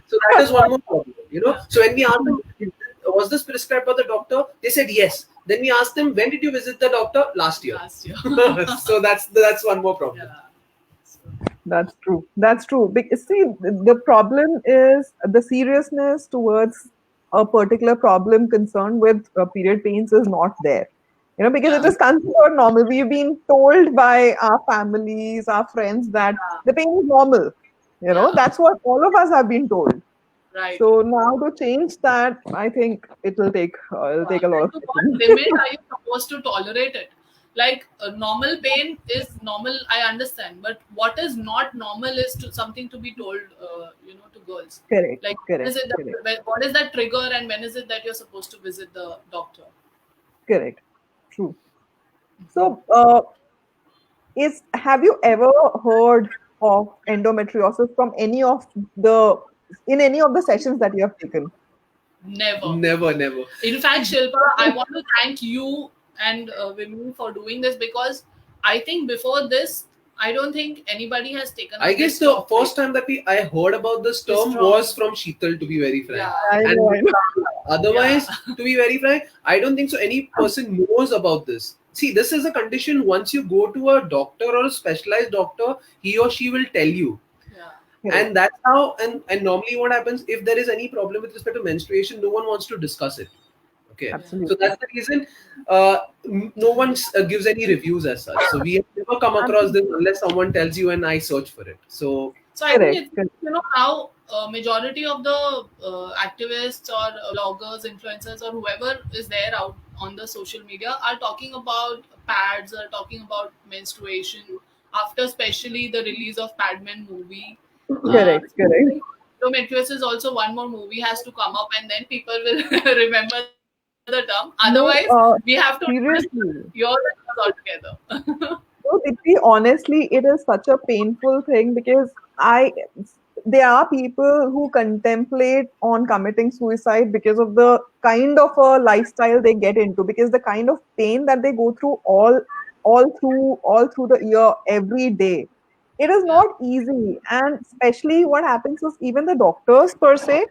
Speaker 3: So that is one more problem, So when we ask them, was this prescribed by the doctor? They said yes. Then we asked them, when did you visit the doctor? Last year. So that's one more problem.
Speaker 1: That's true. Because, see, the problem is the seriousness towards a particular problem concerned with period pains is not there. Because it is considered normal. We've been told by our families, our friends that the pain is normal. That's what all of us have been told.
Speaker 4: Right.
Speaker 1: So now to change that, I think it will take a lot of time.
Speaker 4: To what limit are you supposed to tolerate it? Like normal pain is normal, I understand, but what is not normal is something to be told, to girls.
Speaker 1: Correct.
Speaker 4: Like, what is that trigger, and when is it that you're supposed to visit the doctor?
Speaker 1: Correct. True. So, have you ever heard of endometriosis from any of the sessions that you have taken?
Speaker 4: Never. In fact, Shilpa, I want to thank you and women for doing this, because I think before this, I don't think anybody has taken.
Speaker 3: I guess the first time that I heard about this term was from Sheetal, to be very frank. And otherwise, to be very frank, I don't think so any person knows about this. See, this is a condition. Once you go to a doctor or a specialized doctor, he or she will tell you. And that's how, and normally what happens, if there is any problem with respect to menstruation, no one wants to discuss it. Okay.
Speaker 1: Absolutely.
Speaker 3: So that's the reason no one gives any reviews as such. So we have never come across this unless someone tells you and I search for it. So
Speaker 4: I think it's, how majority of the activists or bloggers, influencers, or whoever is there out on the social media are talking about pads, are talking about menstruation after especially the release of Padman movie.
Speaker 1: Correct.
Speaker 4: Endometriosis is also one more movie has to come up, and then people will remember the term. Otherwise, we have to your altogether.
Speaker 1: So, Dipti, honestly, it is such a painful thing because there are people who contemplate on committing suicide because of the kind of a lifestyle they get into, because the kind of pain that they go through all through the year, every day. It is not easy, and especially what happens is even the doctors per se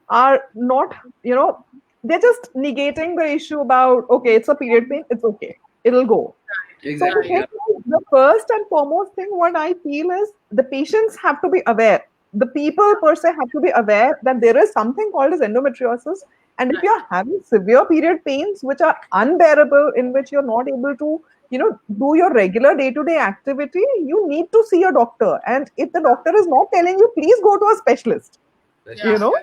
Speaker 1: are not, they're just negating the issue about, okay, it's a period pain, it's okay, it'll go.
Speaker 3: Exactly.
Speaker 1: So the first and foremost thing what I feel is the patients have to be aware the people per se have to be aware that there is something called as endometriosis. And if
Speaker 4: Right.
Speaker 1: you're having severe period pains which are unbearable, in which you're not able to, do your regular day-to-day activity, you need to see a doctor. And if the doctor is not telling you, please go to a specialist.
Speaker 3: That's
Speaker 4: Yeah,
Speaker 1: You
Speaker 3: right.
Speaker 1: know,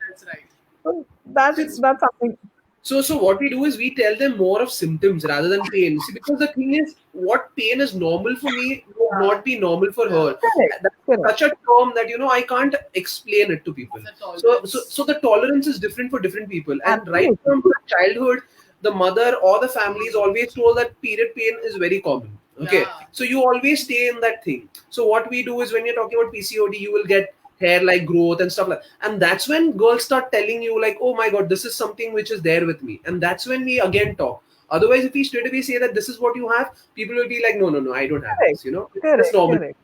Speaker 4: that's right.
Speaker 1: so that's something.
Speaker 3: So what we do is we tell them more of symptoms rather than pain. See, because the thing is, what pain is normal for me would not be normal for her.
Speaker 1: Correct.
Speaker 3: That's
Speaker 1: Correct.
Speaker 3: such a term that I can't explain it to people.
Speaker 4: It's a
Speaker 3: So
Speaker 4: tolerance.
Speaker 3: so the tolerance is different for different people, and right
Speaker 1: Absolutely.
Speaker 3: from childhood, the mother or the family is always told that period pain is very common. Okay,
Speaker 4: Yeah.
Speaker 3: so you always stay in that thing. So what we do is when you're talking about PCOD, you will get hair like growth and stuff like, and that's when girls start telling you like, oh my god, this is something which is there with me, and that's when we again talk. Otherwise, if we straight away say that this is what you have, people will be like, no, no, no, I don't have
Speaker 1: Correct.
Speaker 3: this. It's
Speaker 1: Correct.
Speaker 3: normal,
Speaker 1: Correct.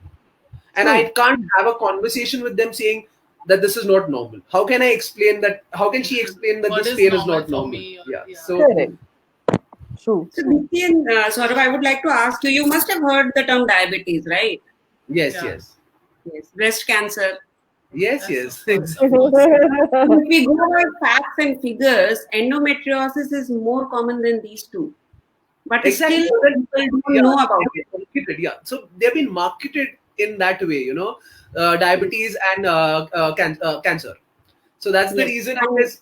Speaker 3: and I
Speaker 1: True.
Speaker 3: can't have a conversation with them saying that this is not normal. How can I explain that? How can she explain that
Speaker 4: What
Speaker 3: this
Speaker 4: is
Speaker 3: pain is
Speaker 4: normal
Speaker 3: not
Speaker 4: for
Speaker 3: normal?
Speaker 4: me?
Speaker 3: Yeah.
Speaker 4: Yeah.
Speaker 3: So
Speaker 1: Correct. True.
Speaker 2: So, Dipti and Saurabh, I would like to ask you, you must have heard the term diabetes, right?
Speaker 3: yes,
Speaker 4: Yeah.
Speaker 3: yes,
Speaker 2: Yes. Breast cancer.
Speaker 3: yes,
Speaker 4: Yes,
Speaker 3: yes.
Speaker 4: of course.
Speaker 2: If we go by facts and figures, endometriosis is more common than these two. But
Speaker 3: Exactly.
Speaker 2: still,
Speaker 3: So that,
Speaker 2: people don't
Speaker 3: yeah,
Speaker 2: know about it.
Speaker 3: marketed, yeah. So they've been marketed in that way, diabetes and cancer. So that's the
Speaker 2: Yes.
Speaker 3: reason it
Speaker 2: And
Speaker 3: is.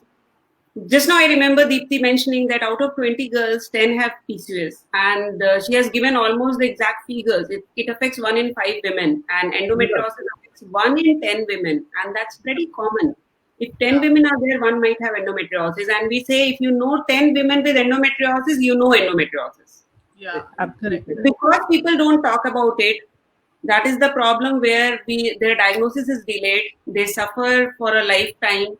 Speaker 2: just now I remember Deepti mentioning that out of 20 girls, 10 have PCOS. And she has given almost the exact figures. It affects 1 in 5 women. And
Speaker 3: Yeah,
Speaker 2: endometriosis affects 1 in 10 women. And that's pretty common. If 10
Speaker 4: Yeah.
Speaker 2: women are there, one might have endometriosis. And we say if you know 10 women with endometriosis, you know endometriosis.
Speaker 4: Yeah. Correct.
Speaker 1: Absolutely.
Speaker 2: Because people don't talk about it, that is the problem where their diagnosis is delayed. They suffer for a lifetime.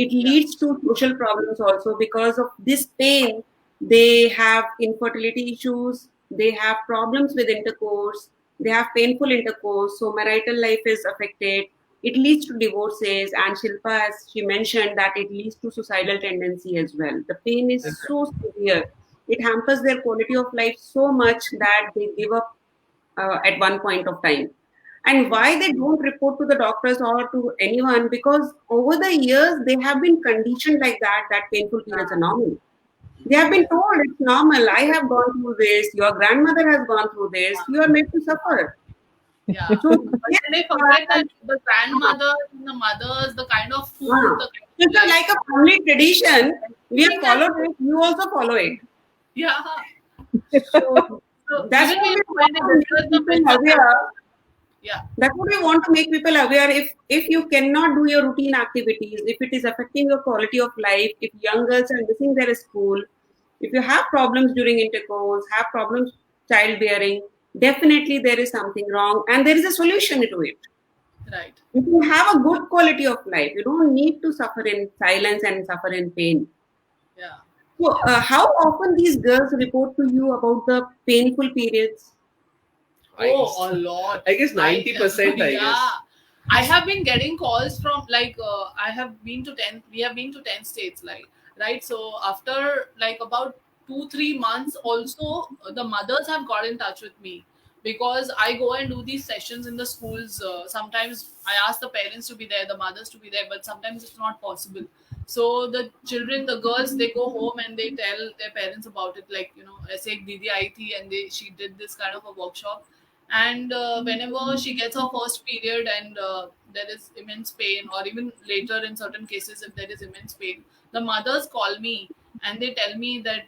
Speaker 2: It
Speaker 4: Yeah.
Speaker 2: leads to social problems also because of this pain. They have infertility issues. They have problems with intercourse. They have painful intercourse. So marital life is affected. It leads to divorces. And Shilpa, as she mentioned, that it leads to suicidal tendency as well. The pain is so severe. It hampers their quality of life so much that they give up at one point of time. And why they don't report to the doctors or to anyone, because over the years they have been conditioned like that painful periods are normal. They have been told it's normal. I have gone through this. Your grandmother has gone through this. You are made to suffer.
Speaker 4: Yeah.
Speaker 2: So
Speaker 4: But
Speaker 2: yes,
Speaker 4: then they forget that the grandmothers and the mothers, the kind of food, the kind of
Speaker 2: it's
Speaker 4: life.
Speaker 2: like a family tradition. We have followed it. You also follow it.
Speaker 4: Yeah.
Speaker 2: So
Speaker 4: So
Speaker 2: that's
Speaker 4: even
Speaker 2: what
Speaker 4: we
Speaker 2: we
Speaker 4: find
Speaker 2: want
Speaker 4: it
Speaker 2: to
Speaker 4: discuss
Speaker 2: make
Speaker 4: the
Speaker 2: people
Speaker 4: mental
Speaker 2: aware.
Speaker 4: health. Yeah.
Speaker 2: That's what we want to make people aware. If you cannot do your routine activities, if it is affecting your quality of life, if young girls are missing their school, if you have problems during intercourse, have problems childbearing, definitely there is something wrong and there is a solution to it.
Speaker 4: Right.
Speaker 2: You can have a good quality of life. You don't need to suffer in silence and suffer in pain.
Speaker 4: Yeah.
Speaker 2: So, how often these girls report to you about the painful periods?
Speaker 4: Oh, a lot.
Speaker 3: I guess 90%. I
Speaker 4: Yeah.
Speaker 3: guess.
Speaker 4: I have been getting calls from like I have been to 10. We have been to 10 states, like right. So after like about 2-3 months, also the mothers have got in touch with me because I go and do these sessions in the schools. Sometimes I ask the parents to be there, the mothers to be there, but sometimes it's not possible. So the children, the girls, they go home and they tell their parents about it. Like ऐसे एक दीदी आई थी and she did this kind of a workshop. And whenever she gets her first period and there is immense pain, or even later in certain cases if there is immense pain, the mothers call me and they tell me that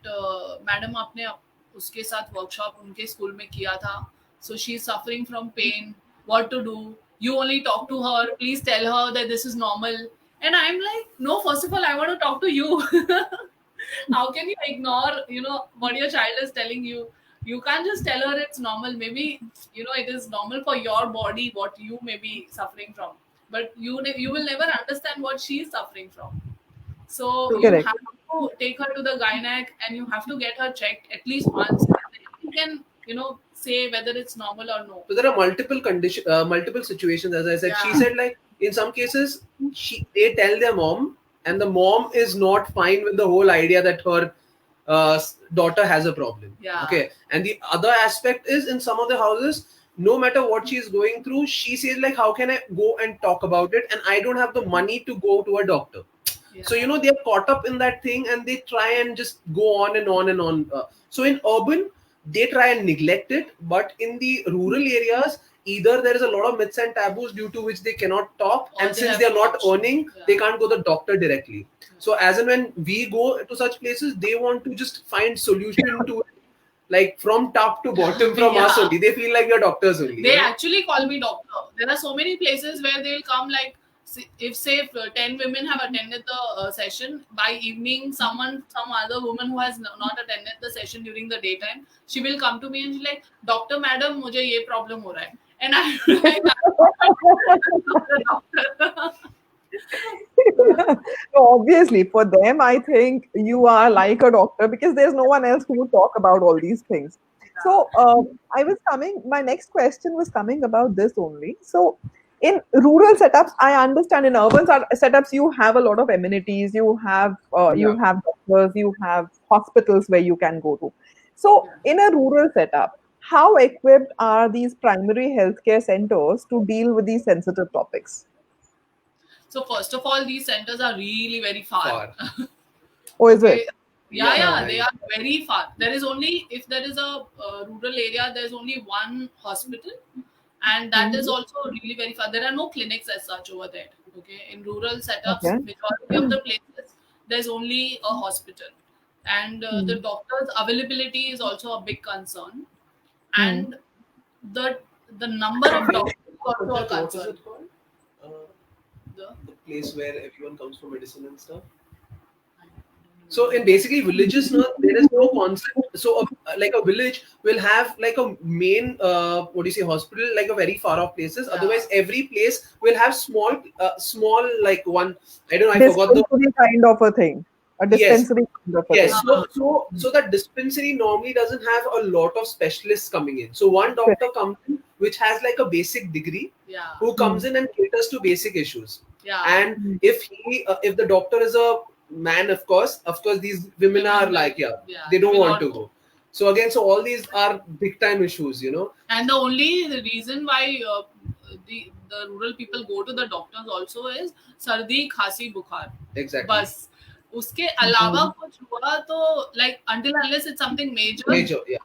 Speaker 4: madam आपने उसके साथ workshop उनके school में किया था, so she is suffering from pain, what to do, you only talk to her, please tell her that this is normal. And I'm like, no, first of all I want to talk to you. How can you ignore what your child is telling you? You can't just tell her it's normal. Maybe it is normal for your body what you may be suffering from, but you will never understand what she is suffering from. So you
Speaker 1: Correct.
Speaker 4: have to take her to the gynec and you have to get her checked at least once, and then you can say whether it's normal or no.
Speaker 3: So there are multiple situations. As I said, she
Speaker 4: Yeah.
Speaker 3: said like in some cases they tell their mom, and the mom is not fine with the whole idea that her daughter has a problem.
Speaker 4: Yeah.
Speaker 3: Okay, and the other aspect is in some of the houses no matter what she's going through, she says like, how can I go and talk about it, and I don't have the money to go to a doctor. So they're caught up in that thing, and they try and just go on and on and on. So in urban, they try and neglect it, but in the rural areas, either there is a lot of myths and taboos due to which they cannot talk,
Speaker 4: Or
Speaker 3: and
Speaker 4: they
Speaker 3: since
Speaker 4: have
Speaker 3: they are not
Speaker 4: watched.
Speaker 3: earning, they can't go to the doctor directly. So as and when we go to such places, they want to just find solution to it, like from top to bottom, from us
Speaker 4: Yeah.
Speaker 3: only. They feel like we are doctors only.
Speaker 4: They actually call me doctor. There are so many places where they'll come, like, if say if 10 women have attended the session, by evening some other woman who has not attended the session during the daytime, she will come to me and she's like, doctor madam, mujhe ye problem ho raha hai. And I'm like, I'm not a doctor.
Speaker 1: Obviously, for them, I think you are like a doctor because there's no one else who would talk about all these things. So, my next question was coming about this only. So, in rural setups, I understand in urban setups, you have a lot of amenities,
Speaker 3: Yeah.
Speaker 1: you have doctors, you have hospitals where you can go to. So, in a rural setup, how equipped are these primary healthcare centers to deal with these sensitive topics?
Speaker 4: So first of all, these centers are really very far.
Speaker 1: Or is
Speaker 4: Okay.
Speaker 1: it?
Speaker 4: Yeah, they are very far. There is only, if there is a rural area, there's only one hospital, and that is also really very far. There are no clinics as such over there. Okay, in rural setups,
Speaker 1: Okay.
Speaker 4: majority of the places there's only a hospital, and the
Speaker 1: Hmm.
Speaker 4: doctors' availability is also a big concern,
Speaker 1: Hmm.
Speaker 4: and the the number of doctors is also a
Speaker 3: What is
Speaker 4: concern.
Speaker 3: it called? Uh,
Speaker 4: The,
Speaker 3: the place where everyone comes for medicine and stuff. So in basically villages, now there is no concept. So like a village will have like a main what do you say, hospital, like a very far off places. Otherwise, every place will have small like one. I don't know. I forgot the.
Speaker 1: Dispensary kind of a thing. A
Speaker 3: Yes.
Speaker 1: dispensary kind of a thing.
Speaker 3: Yes, so that dispensary normally doesn't have a lot of specialists coming in. So one
Speaker 1: Correct.
Speaker 3: doctor comes in, which has like a basic degree,
Speaker 4: yeah,
Speaker 3: who comes in and caters to basic issues.
Speaker 4: yeah.
Speaker 3: And if the doctor is a man, of course, these women are like, they don't
Speaker 4: will
Speaker 3: want
Speaker 4: not
Speaker 3: to go. So again, so all these are big time issues.
Speaker 4: And the reason why the rural people go to the doctors also is sardi, khasi, bukhar.
Speaker 3: Exactly.
Speaker 4: बस उसके अलावा कुछ हुआ तो, like, until unless it's something
Speaker 3: Major, yeah.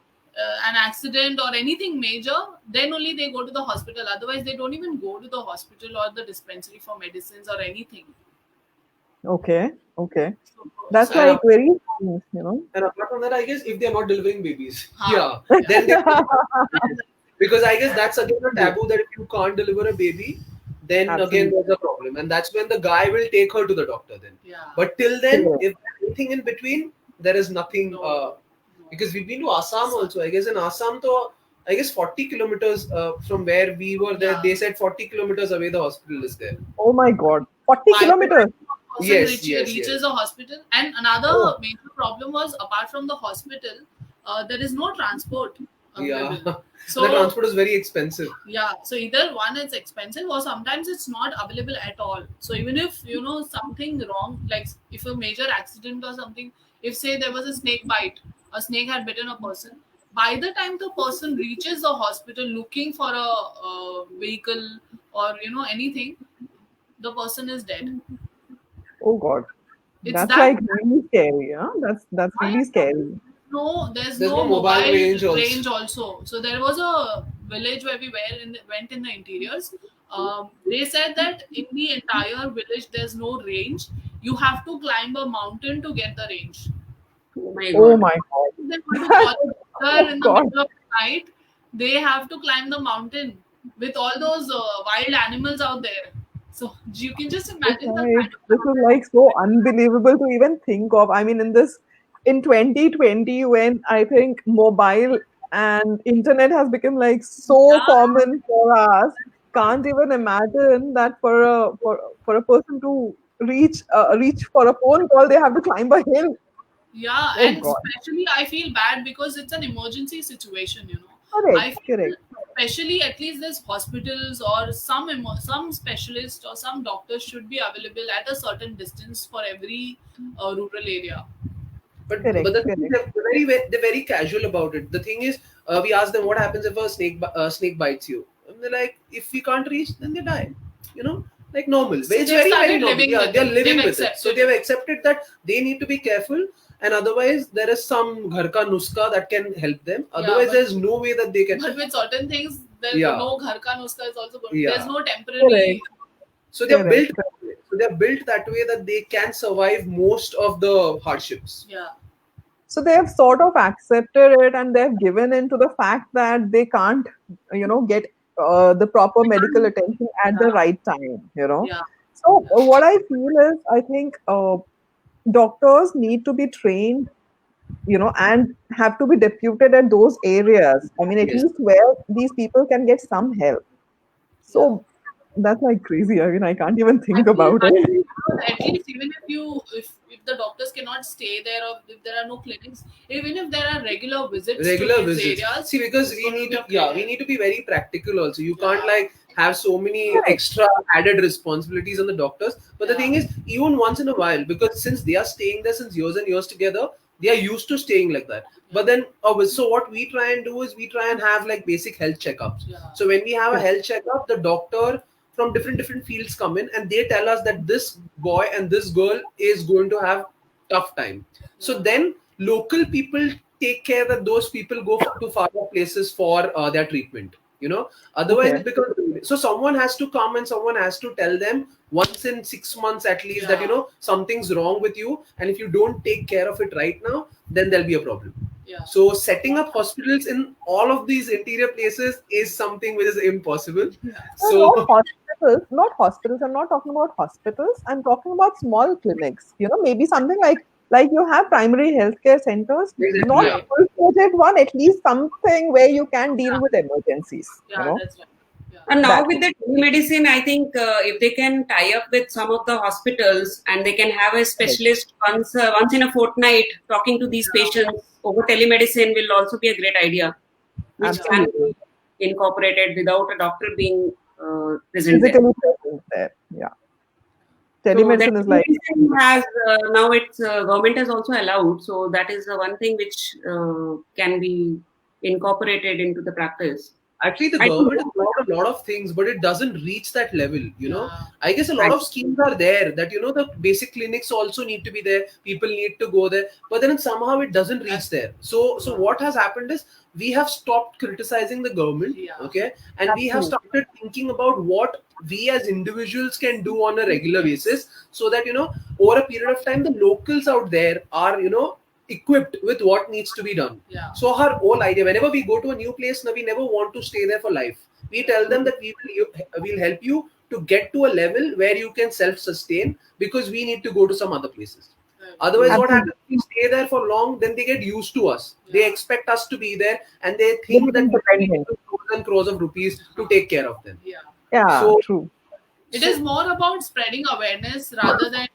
Speaker 4: an accident or anything major, then only they go to the hospital. Otherwise, they don't even go to the hospital or the dispensary for medicines or anything.
Speaker 1: Okay. Okay.
Speaker 4: So,
Speaker 1: That's
Speaker 3: So-
Speaker 1: like very nice.
Speaker 3: And apart from that, I guess if they're not delivering babies,
Speaker 4: Huh.
Speaker 3: then they, because I guess that's again a taboo that if you can't deliver a baby, then
Speaker 1: Absolutely.
Speaker 3: again there's a problem, and that's when the guy will take her to the doctor. Then,
Speaker 4: yeah.
Speaker 3: but till then,
Speaker 1: Correct.
Speaker 3: if there's anything in between, there is nothing.
Speaker 4: No.
Speaker 3: Because we've been to Assam also. I guess in Assam, though, I guess 40 kilometers from where we were there,
Speaker 4: Yeah.
Speaker 3: they said 40 kilometers away the hospital is there.
Speaker 1: Oh my God. 40
Speaker 4: By
Speaker 1: kilometers.
Speaker 4: the time a person
Speaker 3: Yes,
Speaker 4: reaches
Speaker 3: yes.
Speaker 4: a hospital. And another
Speaker 1: Oh.
Speaker 4: major problem was, apart from the hospital, there is no transport available.
Speaker 3: Yeah,
Speaker 4: So
Speaker 3: the transport is very expensive.
Speaker 4: yeah, so either one, it's expensive, or sometimes it's not available at all. So even if something wrong, like if a major accident or something, if say there was a snake bite, a snake had bitten a person, by the time the person reaches the hospital looking for a vehicle or anything, the person is dead.
Speaker 1: Oh God.
Speaker 4: It's
Speaker 1: That's
Speaker 4: that
Speaker 1: like really scary. Huh? That's really scary.
Speaker 4: no, there's
Speaker 3: There's
Speaker 4: no
Speaker 3: no mobile
Speaker 4: mobile
Speaker 3: range
Speaker 4: also. So there was a village where we went in the interiors. They said that in the entire village there's no range. You have to climb a mountain to get the range.
Speaker 2: Oh my
Speaker 1: Oh
Speaker 2: God.
Speaker 1: my God.
Speaker 4: They want to call a doctor in the
Speaker 1: God.
Speaker 4: middle of the night. They have to climb the mountain with all those wild animals out there. So you can just imagine the
Speaker 1: Right.
Speaker 4: kind
Speaker 1: This is like so unbelievable to even think of. I mean, in 2020, when I think mobile and internet has become like so
Speaker 4: Yeah.
Speaker 1: common for us, can't even imagine that for a person to reach for a phone call, they have to climb a hill.
Speaker 4: Yeah,
Speaker 1: Oh
Speaker 4: and
Speaker 1: God.
Speaker 4: especially I feel bad because it's an emergency situation.
Speaker 1: Correct.
Speaker 4: I feel
Speaker 1: Correct.
Speaker 4: especially at least there's hospitals or some specialists or some doctors should be available at a certain distance for every rural area.
Speaker 3: But
Speaker 1: Correct,
Speaker 3: the thing is
Speaker 1: correct.
Speaker 3: they're very casual about it. The thing is, we ask them what happens if a snake bites you, and they're like, if we can't reach, then they die. You know, like normal.
Speaker 4: So
Speaker 3: It's
Speaker 4: they've
Speaker 3: very
Speaker 4: started
Speaker 3: normal.
Speaker 4: living
Speaker 3: Yeah,
Speaker 4: with
Speaker 3: they're
Speaker 4: it.
Speaker 3: living
Speaker 4: They've
Speaker 3: with it. So
Speaker 4: accepted
Speaker 3: they've
Speaker 4: it.
Speaker 3: accepted that they need to be careful, and otherwise there is some ghar ka nuska that can help them. Otherwise,
Speaker 4: but-
Speaker 3: there's no way that they can.
Speaker 4: But with certain things, there's
Speaker 3: Yeah.
Speaker 4: no ghar ka nuska is also good.
Speaker 3: Yeah.
Speaker 4: There's no temporary.
Speaker 1: Correct,
Speaker 3: So they're
Speaker 1: correct,
Speaker 3: built that way. So they're built that way that they can survive most of the hardships.
Speaker 4: Yeah.
Speaker 1: so they have sort of accepted it and they've given in to the fact that they can't get the proper medical attention at the
Speaker 4: Yeah.
Speaker 1: right time.
Speaker 4: Yeah.
Speaker 1: So what I feel is I think doctors need to be trained, and have to be deputed at those areas, I mean, at
Speaker 3: Yes.
Speaker 1: least where these people can get some help.
Speaker 4: Yeah.
Speaker 1: So that's like crazy, I mean, I can't even
Speaker 4: I
Speaker 1: think
Speaker 4: feel
Speaker 1: about it.
Speaker 4: at least even if the doctors cannot stay there, or if there are no clinics, even if there are regular visits
Speaker 3: Regular
Speaker 4: to these
Speaker 3: visits.
Speaker 4: areas,
Speaker 3: See, because
Speaker 4: it's
Speaker 3: we
Speaker 4: going
Speaker 3: need
Speaker 4: be
Speaker 3: to,
Speaker 4: a
Speaker 3: yeah,
Speaker 4: great
Speaker 3: we need to be very practical also. You
Speaker 4: Yeah.
Speaker 3: can't like have so many
Speaker 1: Correct.
Speaker 3: extra added responsibilities on the doctors. But the
Speaker 4: Yeah.
Speaker 3: thing is, even once in a while, because since they are staying there since years and years together, they are used to staying like that. But then, so what we try and do is we try and have like basic health checkups.
Speaker 4: Yeah.
Speaker 3: So when we have a
Speaker 1: Correct.
Speaker 3: health checkup, the doctor from different fields come in and they tell us that this boy and this girl is going to have tough time. So
Speaker 4: Yeah.
Speaker 3: then local people take care that those people go to farther places for their treatment. Otherwise
Speaker 1: Okay.
Speaker 3: it becomes, so someone has to come and someone has to tell them once in 6 months at least that
Speaker 4: Yeah.
Speaker 3: something's wrong with you, and if you don't take care of it right now, then there'll be a problem.
Speaker 4: Yeah.
Speaker 3: So setting up hospitals in all of these interior places is something which is impossible.
Speaker 1: No, not
Speaker 3: So
Speaker 1: hospitals, not hospitals. I'm not talking about hospitals. I'm talking about small clinics. Maybe something like you have primary healthcare centers,
Speaker 3: exactly,
Speaker 1: not
Speaker 3: yeah.
Speaker 1: a full-fledged one, at least something where you can deal with emergencies.
Speaker 4: Yeah, that's right. Yeah.
Speaker 2: And now
Speaker 1: That.
Speaker 2: with the telemedicine, I think if they can tie up with some of the hospitals and they can have a specialist once in a fortnight talking to these patients over telemedicine will also be a great idea, which can
Speaker 1: Absolutely.
Speaker 2: be incorporated without a doctor being present there.
Speaker 1: Physically present there. Yeah.
Speaker 2: So that
Speaker 1: Telemedicine is like,
Speaker 2: telemedicine has now its government has also allowed. So that is the one thing which can be incorporated into the practice.
Speaker 3: Actually, the
Speaker 2: I think
Speaker 3: government has allowed a lot of things, but it doesn't reach that level.
Speaker 4: Yeah.
Speaker 3: I guess a lot of schemes are there that, the basic clinics also need to be there. People need to go there, but then somehow it doesn't reach there. So what has happened is we have stopped criticizing the government,
Speaker 4: Yeah.
Speaker 3: okay? And we have started thinking about what we as individuals can do on a regular basis so that, over a period of time, the locals out there are, equipped with what needs to be done.
Speaker 4: Yeah.
Speaker 3: So our whole idea, whenever we go to a new place, now we never want to stay there for life. We tell them that we'll help you to get to a level where you can self-sustain, because we need to go to some other places. Otherwise, what
Speaker 1: Absolutely.
Speaker 3: happens? We stay there for long, then they get used to us. They
Speaker 4: Yeah.
Speaker 3: expect us to be there, and they
Speaker 1: they
Speaker 3: think that
Speaker 1: become
Speaker 3: we need
Speaker 1: dependent.
Speaker 3: crores and crores of rupees to take care of them.
Speaker 4: Yeah.
Speaker 1: Yeah,
Speaker 3: So,
Speaker 1: true.
Speaker 4: It is more about spreading awareness rather than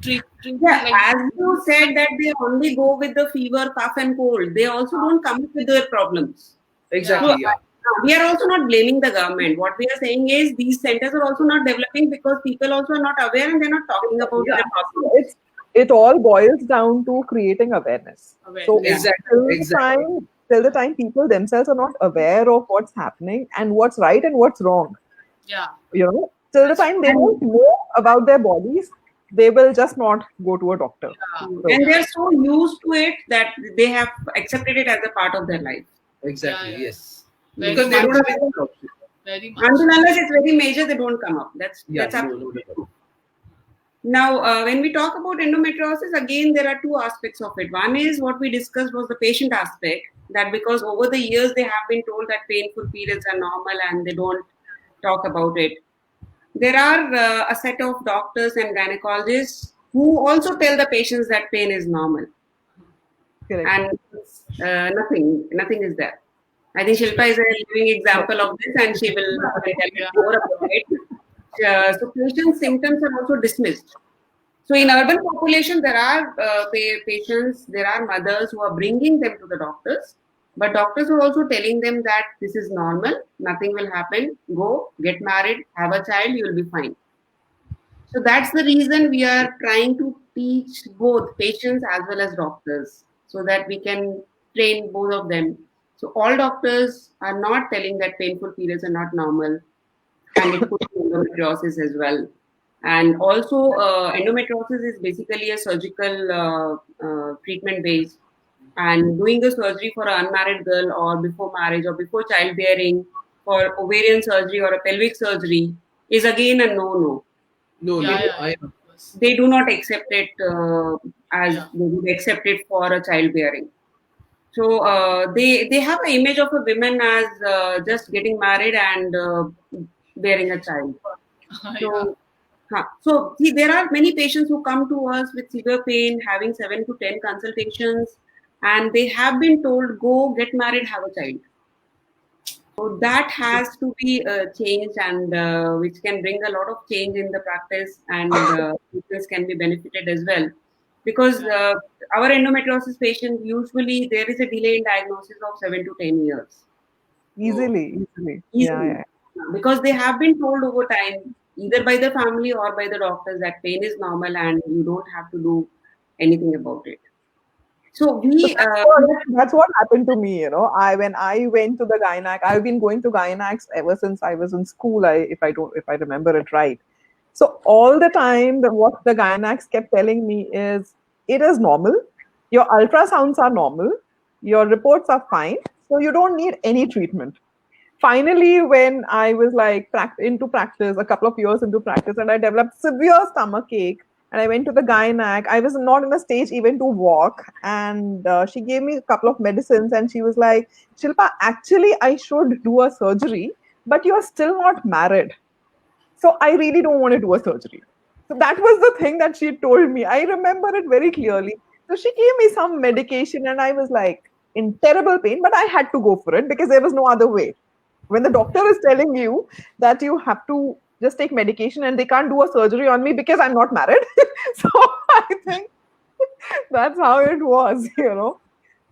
Speaker 4: treating
Speaker 2: Yeah,
Speaker 4: like
Speaker 2: as you said that they only go with the fever, cough and cold. They also don't come up with their problems.
Speaker 3: exactly,
Speaker 2: So
Speaker 3: yeah.
Speaker 2: we are also not blaming the government. What we are saying is these centers are also not developing because people also are not aware and they're not talking about
Speaker 3: Yeah.
Speaker 2: their problems.
Speaker 1: It all boils down to creating awareness. So
Speaker 4: awareness.
Speaker 3: Exactly.
Speaker 1: till the time people themselves are not aware of what's happening and what's right and what's wrong,
Speaker 4: Yeah.
Speaker 1: till the time they don't know about their bodies, they will just not go to a doctor.
Speaker 2: And they're so used to it that they have accepted it as a part of their life.
Speaker 3: Exactly,
Speaker 4: Yeah, yeah.
Speaker 3: yes.
Speaker 4: Very
Speaker 3: Because they don't have any option.
Speaker 4: Very much.
Speaker 2: Until unless it's very major, they don't come up. That's
Speaker 3: Yeah,
Speaker 2: absolutely
Speaker 3: no.
Speaker 2: true. Now, when we talk about endometriosis, again, there are two aspects of it. One is what we discussed was the patient aspect, that because over the years they have been told that painful periods are normal and they don't talk about it. There are a set of doctors and gynecologists who also tell the patients that pain is normal,
Speaker 1: Correct.
Speaker 2: and nothing is there. I think Shilpa is a living example of this, and she will tell you more about it. So patient symptoms are also dismissed. So in urban population, there are patients, there are mothers who are bringing them to the doctors, but doctors are also telling them that this is normal, nothing will happen, go, get married, have a child, you will be fine. So that's the reason we are trying to teach both patients as well as doctors so that we can train both of them. So all doctors are not telling that painful periods are not normal, and it could be endometriosis as well. And also, endometriosis is basically a surgical treatment based, and doing the surgery for an unmarried girl or before marriage or before childbearing for ovarian surgery or a pelvic surgery is again a no-no.
Speaker 3: No,
Speaker 4: Yeah,
Speaker 3: no,
Speaker 4: yeah,
Speaker 3: I
Speaker 4: of course.
Speaker 2: They do not accept it as
Speaker 4: Yeah.
Speaker 2: they would accept it for a childbearing. So they have an image of a woman as just getting married and bearing a child.
Speaker 4: Yeah.
Speaker 2: So see, there are many patients who come to us with severe pain, having 7 to 10 consultations, and they have been told, "Go get married, have a child." So that has to be changed, and which can bring a lot of change in the practice, and patients can be benefited as well. Because
Speaker 4: Yeah.
Speaker 2: our endometriosis patient, usually there is a delay in diagnosis of 7 to 10 years.
Speaker 3: oh,
Speaker 1: Easily. Yeah,
Speaker 2: Easily.
Speaker 1: yeah.
Speaker 2: Because they have been told over time, either by the family or by the doctors, that pain is normal and you don't have to do anything about it. So
Speaker 1: So
Speaker 2: we,
Speaker 1: that's what happened to me. I when I went to the gynac, I've been going to gynacs ever since I was in school. If I remember it right. So all the time, what the gynacs kept telling me is, it is normal. Your ultrasounds are normal. Your reports are fine. So you don't need any treatment. Finally, when I was like into practice, a couple of years into practice, and I developed severe stomach ache, and I went to the gynac. I was not in a stage even to walk, and she gave me a couple of medicines, and she was like, "Shilpa, actually, I should do a surgery, but you are still not married, so I really don't want to do a surgery." So that was the thing that she told me. I remember it very clearly. So she gave me some medication, and I was like in terrible pain, but I had to go for it because there was no other way. When the doctor is telling you that you have to just take medication and they can't do a surgery on me because I'm not married. So I think that's how it was.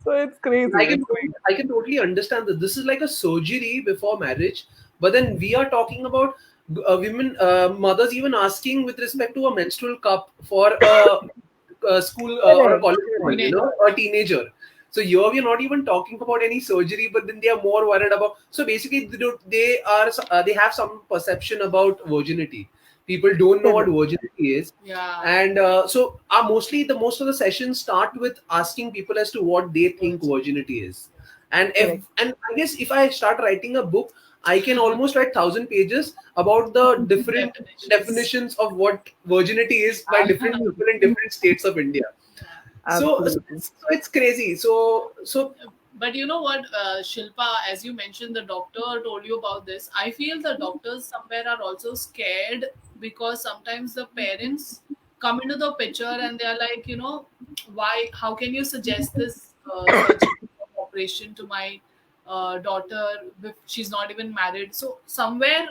Speaker 1: So it's crazy. It's crazy.
Speaker 3: I can totally understand that this is like a surgery before marriage, but then we are talking about women, mothers even asking with respect to a menstrual cup for a school or a
Speaker 1: Correct,
Speaker 3: college girl,
Speaker 1: correct.
Speaker 3: a teenager. So here we're not even talking about any surgery, but then they are more worried about. So basically, they have some perception about virginity. People don't know what
Speaker 1: Correct.
Speaker 3: virginity is,
Speaker 4: Yeah.
Speaker 3: and so mostly the most of the sessions start with asking people as to what they think virginity is. And if
Speaker 1: Correct.
Speaker 3: and I guess if I start writing a book, I can almost write 1,000 pages about the different
Speaker 4: Definitions.
Speaker 3: definitions of what virginity is by different
Speaker 4: Yeah.
Speaker 3: people in different states of India. So
Speaker 1: Absolutely.
Speaker 3: it's crazy. So
Speaker 4: But you know what, Shilpa, as you mentioned, the doctor told you about this. I feel the doctors somewhere are also scared because sometimes the parents come into the picture and they are like, why, how can you suggest this surgery or operation to my daughter if she's not even married? So, somewhere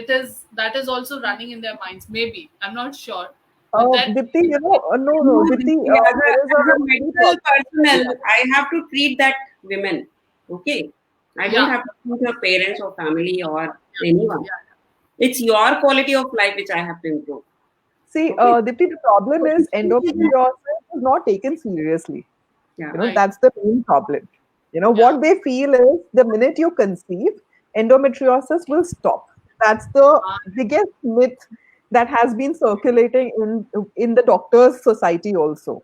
Speaker 4: that is also running in their minds. Maybe, I'm not sure. But that,
Speaker 1: Dipti, no,
Speaker 2: no,
Speaker 1: Dipti,
Speaker 2: as
Speaker 1: there is
Speaker 2: a
Speaker 1: a very
Speaker 2: medical
Speaker 1: problem.
Speaker 2: personnel,
Speaker 1: Yeah.
Speaker 2: I have to treat that women. Okay. I don't
Speaker 4: yeah,
Speaker 2: have to treat your parents or family or
Speaker 4: yeah,
Speaker 2: anyone.
Speaker 4: yeah,
Speaker 2: It's your quality of life which I have to improve.
Speaker 1: See,
Speaker 2: Okay.
Speaker 1: Dipti, the problem
Speaker 2: So
Speaker 1: is endometriosis is not taken seriously.
Speaker 2: yeah.
Speaker 4: right.
Speaker 1: That's the main problem.
Speaker 4: Yeah,
Speaker 1: What they feel is the minute you conceive, endometriosis will stop. That's the
Speaker 4: uh,
Speaker 1: biggest myth that has been circulating in the doctors' society also.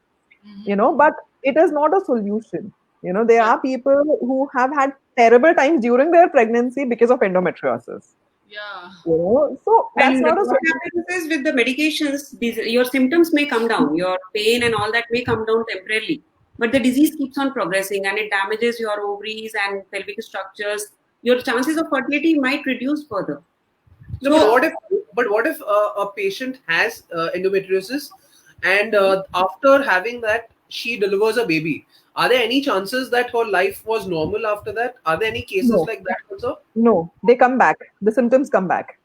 Speaker 1: But it is not a solution. There
Speaker 4: correct.
Speaker 1: are people who have had terrible times during their pregnancy because of endometriosis.
Speaker 4: Yeah,
Speaker 1: So that's
Speaker 2: And
Speaker 1: not a
Speaker 2: what
Speaker 1: solution.
Speaker 2: happens is with the medications, your symptoms may come down, your pain and all that may come down temporarily, but the disease keeps on progressing and it damages your ovaries and pelvic structures. Your chances of fertility might reduce further.
Speaker 3: no, but
Speaker 4: yeah.
Speaker 2: So,
Speaker 3: what if a patient has endometriosis, and after having that she delivers a baby? Are there any chances that her life was normal after that? Are there any cases
Speaker 1: No,
Speaker 3: like that also?
Speaker 1: no, they come back. The symptoms come back.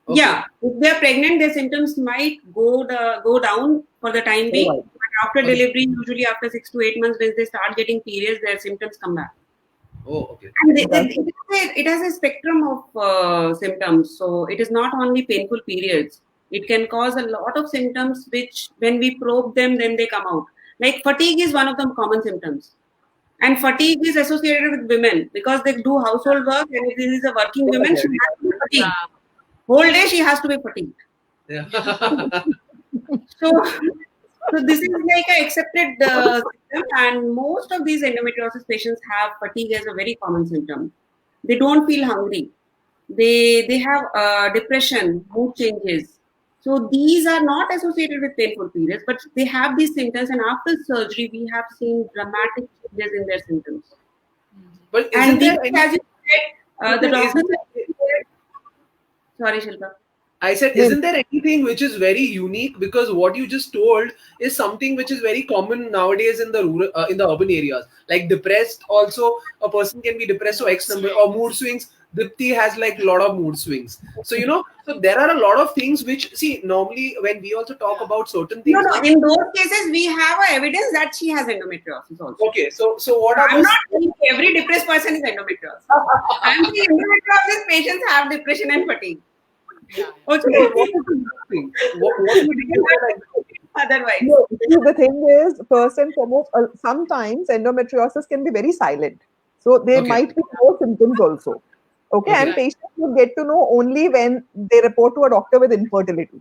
Speaker 3: Okay.
Speaker 2: yeah, if they're pregnant, their symptoms might go down for the time
Speaker 1: All
Speaker 2: being,
Speaker 1: right.
Speaker 2: but after
Speaker 3: Okay.
Speaker 2: delivery, usually after 6 to 8 months, when they start getting periods, their symptoms come back.
Speaker 3: Oh, okay.
Speaker 2: And
Speaker 1: That's
Speaker 2: it has a spectrum of symptoms. So it is not only painful periods. It can cause a lot of symptoms which, when we probe them, then they come out. Like fatigue is one of the common symptoms. And fatigue is associated with women because they do household work, and if this is a working woman, she has to be fatigued. Whole day she has to be fatigued.
Speaker 3: Yeah.
Speaker 2: So, so this is like a accepted symptom, and most of these endometriosis patients have fatigue as a very common symptom. They don't feel hungry. They have depression, mood changes. So these are not associated with painful periods, but they have these symptoms, and after surgery, we have seen dramatic changes in their symptoms.
Speaker 3: But isn't
Speaker 2: And
Speaker 3: there
Speaker 2: these,
Speaker 3: any,
Speaker 2: as you said, the doctors.
Speaker 3: isn't
Speaker 2: Sorry, Shilpa.
Speaker 3: I said, isn't there anything which is very unique? Because what you just told is something which is very common nowadays in the rural, in the urban areas. Like depressed, also a person can be depressed, so X number, or mood swings. Dipti has like a lot of mood swings. So so there are a lot of things which, see, normally when we also talk about certain things.
Speaker 2: No. In those cases, we have a evidence that she has endometriosis also.
Speaker 3: Okay, so what are
Speaker 2: I'm
Speaker 3: those?
Speaker 2: not saying every depressed person is endometriosis. I'm saying endometriosis patients have depression and fatigue. Okay.
Speaker 3: What would you like?
Speaker 2: Otherwise.
Speaker 1: No, see, the thing is, first and foremost, sometimes endometriosis can be very silent. So there
Speaker 3: Okay.
Speaker 1: might be no symptoms also. Okay,
Speaker 3: Okay.
Speaker 1: and patients will get to know only when they report to a doctor with infertility.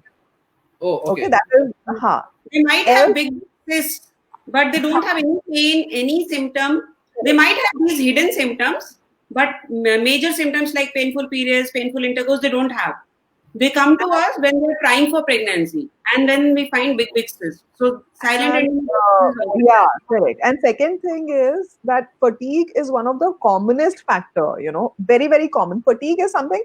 Speaker 3: Oh,
Speaker 1: Okay,
Speaker 3: okay.
Speaker 1: that is,
Speaker 2: They might have big cysts, but they don't have any pain, any symptom. They might have these hidden symptoms, but major symptoms like painful periods, painful intercourse, they don't have. They come to us when they're trying for pregnancy, and then we find big cysts. So silent
Speaker 1: And
Speaker 2: endometriosis is also.
Speaker 1: yeah, correct. And second thing is that fatigue is one of the commonest factor, very, very common. Fatigue is something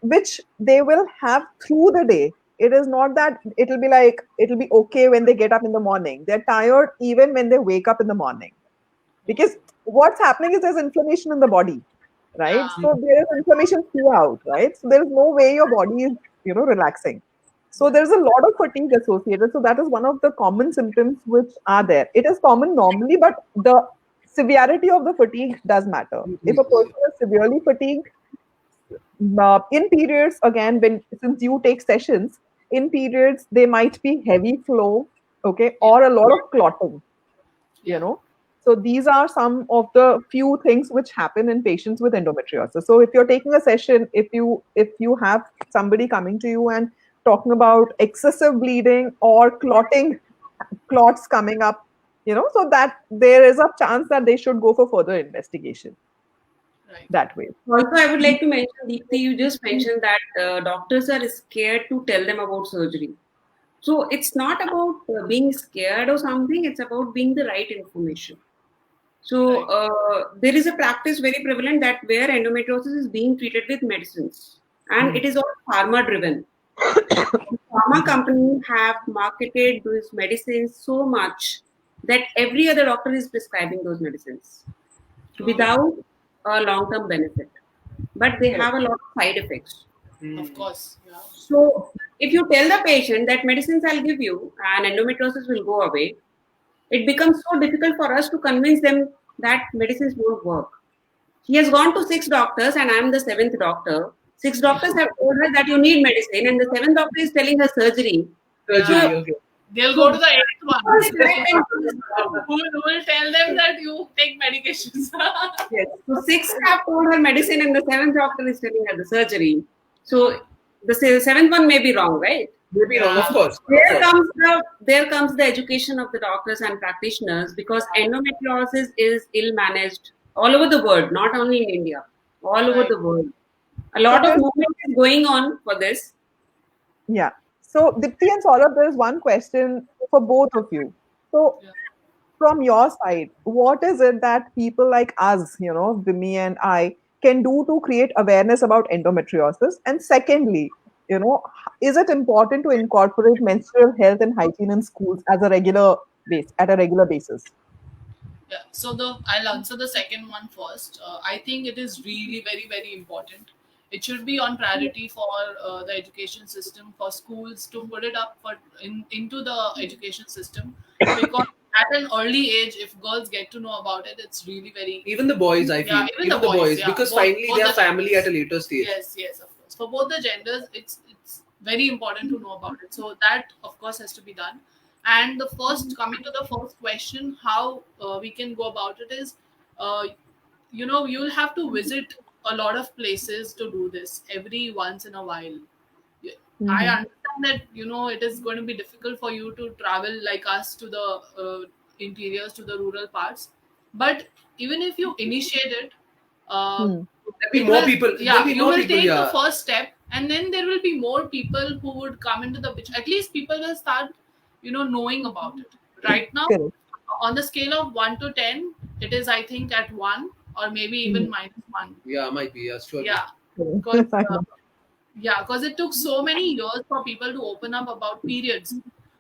Speaker 1: which they will have through the day. It is not that it'll be okay when they get up in the morning. They're tired even when they wake up in the morning. Because what's happening is there's inflammation in the body, right?
Speaker 4: Yeah.
Speaker 1: So there is inflammation throughout, right? So there is no way your body is, relaxing. So there's a lot of fatigue associated. So that is one of the common symptoms which are there. It is common normally, but the severity of the fatigue does matter. If a person is severely fatigued, in periods, again, since you take sessions, in periods, they might be heavy flow, okay, or a lot of clotting, you know. So these are some of the few things which happen in patients with endometriosis. So if you're taking a session, if you have somebody coming to you and talking about excessive bleeding or clots coming up, so that there is a chance that they should go for further investigation
Speaker 4: Right.
Speaker 1: that way.
Speaker 2: Also, I would like to mention, Deepti, you just mentioned that doctors are scared to tell them about surgery. So it's not about being scared or something, it's about being the right information. So there is a practice very prevalent that where endometriosis is being treated with medicines, and it is all pharma driven. Pharma companies have marketed these medicines so much that every other doctor is prescribing those medicines without a long term benefit. But they have a lot of side effects.
Speaker 4: Of course. Yeah.
Speaker 2: So if you tell the patient that medicines I'll give you and endometriosis will go away, it becomes so difficult for us to convince them that medicines won't work. She has gone to 6 doctors and I'm the 7th doctor. 6 doctors have told her that you need medicine, and the 7th doctor is telling her surgery.
Speaker 3: Surgery, okay.
Speaker 4: They'll go to the eighth one.
Speaker 2: Yes.
Speaker 4: Who will tell them that you take medications?
Speaker 2: So 6 have told her medicine, and the 7th doctor is telling her the surgery. So the 7th one may be wrong, right?
Speaker 3: Maybe wrong, of course.
Speaker 2: There comes the education of the doctors and practitioners, because endometriosis is ill managed all over the world, not only in India, all over the world. A lot of movement is going on for this.
Speaker 1: Yeah. So Dipti and Saurabh, there is one question for both of you. So from your side, what is it that people like us, Vimi and I, can do to create awareness about endometriosis? And secondly, is it important to incorporate menstrual health and hygiene in schools at a regular basis?
Speaker 4: Yeah. So I'll answer the second one first. I think it is really very, very important. It should be on priority for the education system, for schools to put it up into the education system, because at an early age, if girls get to know about it, it's really very.
Speaker 3: Even the boys, I feel.
Speaker 4: Even the boys,
Speaker 3: because finally they are family at a later stage.
Speaker 4: Yes, of course. For both the genders, it's very important to know about it. So that of course has to be done. And the first, coming to the first question, how we can go about it is, uh, you'll have to visit a lot of places to do this every once in a while. I
Speaker 1: Mm-hmm.
Speaker 4: understand that it is going to be difficult for you to travel like us to the interiors, to the rural parts, but even if you initiate it, uh,
Speaker 1: Hmm.
Speaker 3: There'll be
Speaker 4: it
Speaker 3: more
Speaker 4: will,
Speaker 3: people. There'll
Speaker 4: yeah,
Speaker 3: be
Speaker 4: you
Speaker 3: more
Speaker 4: will
Speaker 3: people.
Speaker 4: take the
Speaker 3: Yeah.
Speaker 4: first step, and then there will be more people who would come into the picture. At least people will start knowing about it. Right now,
Speaker 1: Correct.
Speaker 4: on the scale of 1 to 10, it is, I think, at 1, or maybe even
Speaker 1: Mhm.
Speaker 4: -1.
Speaker 3: Yeah, might be. Yeah, surely.
Speaker 4: Yeah, because
Speaker 1: Correct. I know.
Speaker 4: yeah, because it took so many years for people to open up about periods.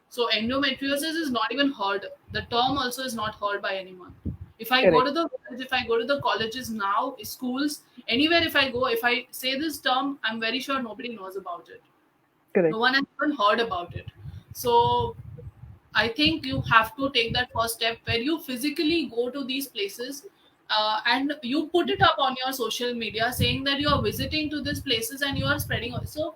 Speaker 4: So endometriosis is not even heard. The term also is not heard by anyone. If I go
Speaker 1: Correct.
Speaker 4: to the village, if I go to the colleges now, schools, anywhere, if I go, if I say this term, I'm very sure nobody knows about it. No
Speaker 1: Correct.
Speaker 4: one has even heard about it. So I think you have to take that first step where you physically go to these places, and you put it up on your social media saying that you are visiting to these places and you are spreading. So,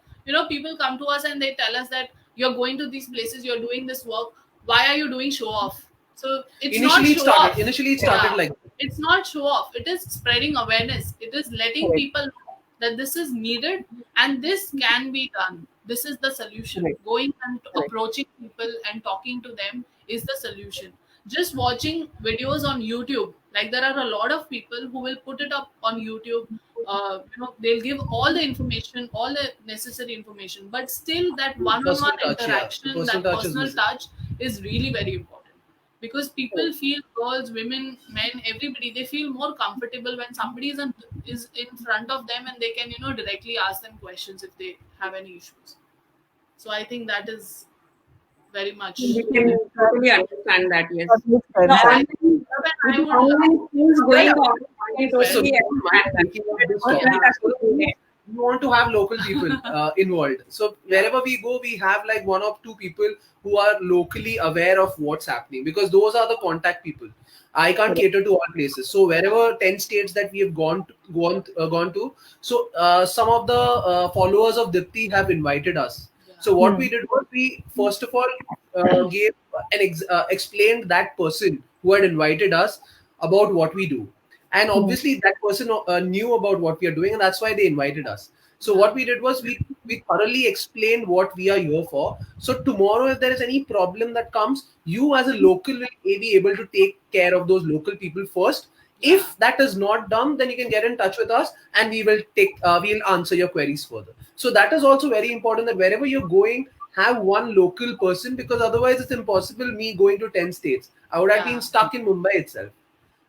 Speaker 4: people come to us and they tell us that you're going to these places, you're doing this work. Why are you doing show off? So it's not
Speaker 3: Initially, it
Speaker 4: show
Speaker 3: started.
Speaker 4: off.
Speaker 3: Initially, it started
Speaker 4: Yeah.
Speaker 3: like.
Speaker 4: It's not show off. It is spreading awareness. It is letting
Speaker 1: Correct.
Speaker 4: people know that this is needed and this can be done. This is the solution.
Speaker 1: Correct.
Speaker 4: Going and
Speaker 1: Correct.
Speaker 4: approaching people and talking to them is the solution. Just watching videos on YouTube, like there are a lot of people who will put it up on YouTube. They'll give all the information, all the necessary information, but still that one-on-one
Speaker 3: Personal touch, yeah. The
Speaker 4: interaction,
Speaker 3: personal
Speaker 4: that
Speaker 3: touch is
Speaker 4: personal
Speaker 3: missing.
Speaker 4: touch is really very important, because people feel, girls, women, men, everybody, they feel more comfortable when somebody is in front of them and they can directly ask them questions if they have any issues. So I think that is very much
Speaker 2: We can totally understand that, yes.
Speaker 1: That makes
Speaker 2: The
Speaker 1: sense.
Speaker 2: online,
Speaker 4: and I
Speaker 2: with the
Speaker 4: would
Speaker 2: online things going on, I can
Speaker 3: So,
Speaker 2: totally
Speaker 3: you don't mind
Speaker 2: understand that.
Speaker 3: taking up this
Speaker 2: Personal
Speaker 3: topic.
Speaker 2: touch
Speaker 3: So,
Speaker 2: is needed.
Speaker 3: we want to have local people involved. So wherever we go, we have like one or two people who are locally aware of what's happening, because those are the contact people. I can't
Speaker 1: Correct.
Speaker 3: cater to all places. So wherever 10 states that we have gone to, so some of the followers of Dipti have invited us. So what
Speaker 1: Hmm.
Speaker 3: we did was, we first of all gave explained that person who had invited us about what we do, and
Speaker 1: Hmm.
Speaker 3: obviously that person knew about what we are doing, and that's why they invited us. So what we did was, we thoroughly explained what we are here for. So tomorrow, if there is any problem that comes, you as a local will be able to take care of those local people first.
Speaker 4: Yeah.
Speaker 3: If that is not done, then you can get in touch with us, and we'll answer your queries further. So that is also very important, that wherever you're going, have one local person, because otherwise it's impossible me going to 10 states. I would have been
Speaker 4: Yeah.
Speaker 3: stuck in Mumbai itself.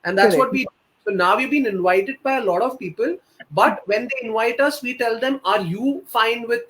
Speaker 3: And that's
Speaker 1: Correct.
Speaker 3: what we do. So now we've been invited by a lot of people, but when they invite us, we tell them, are you fine with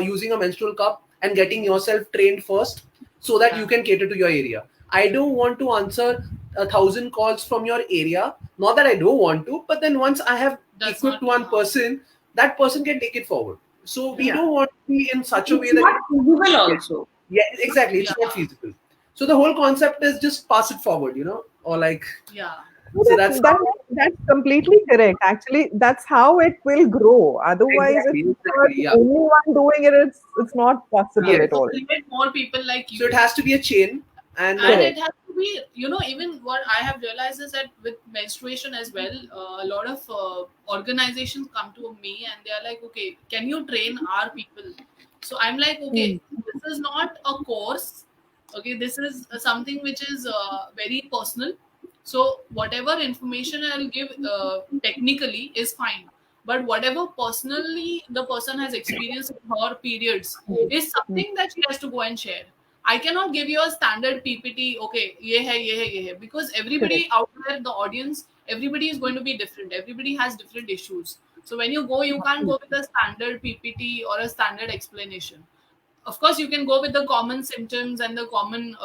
Speaker 3: using a menstrual cup and getting yourself trained first, so that you
Speaker 4: Yeah.
Speaker 3: can cater to your area? I don't want to answer 1,000 calls from your area. Not that I don't want to, but then once I have
Speaker 4: That's
Speaker 3: equipped
Speaker 4: not
Speaker 3: one person, that person can take it forward. So we
Speaker 4: Yeah.
Speaker 3: don't want to be in such a way
Speaker 2: It's
Speaker 3: that,
Speaker 2: not feasible also.
Speaker 3: yeah, exactly, it's not
Speaker 4: Yeah.
Speaker 3: feasible. So the whole concept is just pass it forward, or like,
Speaker 4: Yeah.
Speaker 1: No,
Speaker 3: so that's how.
Speaker 1: that's completely correct. Actually, that's how it will grow. Otherwise, if
Speaker 3: Exactly,
Speaker 1: you are
Speaker 3: exactly,
Speaker 1: the
Speaker 3: yeah.
Speaker 1: only one doing it, it's not
Speaker 4: Yeah.
Speaker 1: possible at
Speaker 4: So
Speaker 1: all.
Speaker 4: create more people like
Speaker 3: So
Speaker 4: you.
Speaker 3: it has to be a chain, and
Speaker 4: And
Speaker 1: Correct.
Speaker 4: it has to be, even what I have realized is that with menstruation as well, a lot of organizations come to me and they are like, okay, can you train our people? So I'm like,
Speaker 1: Hmm.
Speaker 4: okay, this is not a course. Okay, this is something which is very personal. So whatever information I'll give technically is fine, but whatever personally the person has experienced in her periods is
Speaker 1: Hmm.
Speaker 4: something that she has to go and share. I cannot give you a standard PPT. Okay, ye hai, because
Speaker 1: Correct.
Speaker 4: everybody out there, the audience, everybody is going to be different. Everybody has different issues. So when you go, you can't go with a standard PPT or a standard explanation. Of course, you can go with the common symptoms and the common,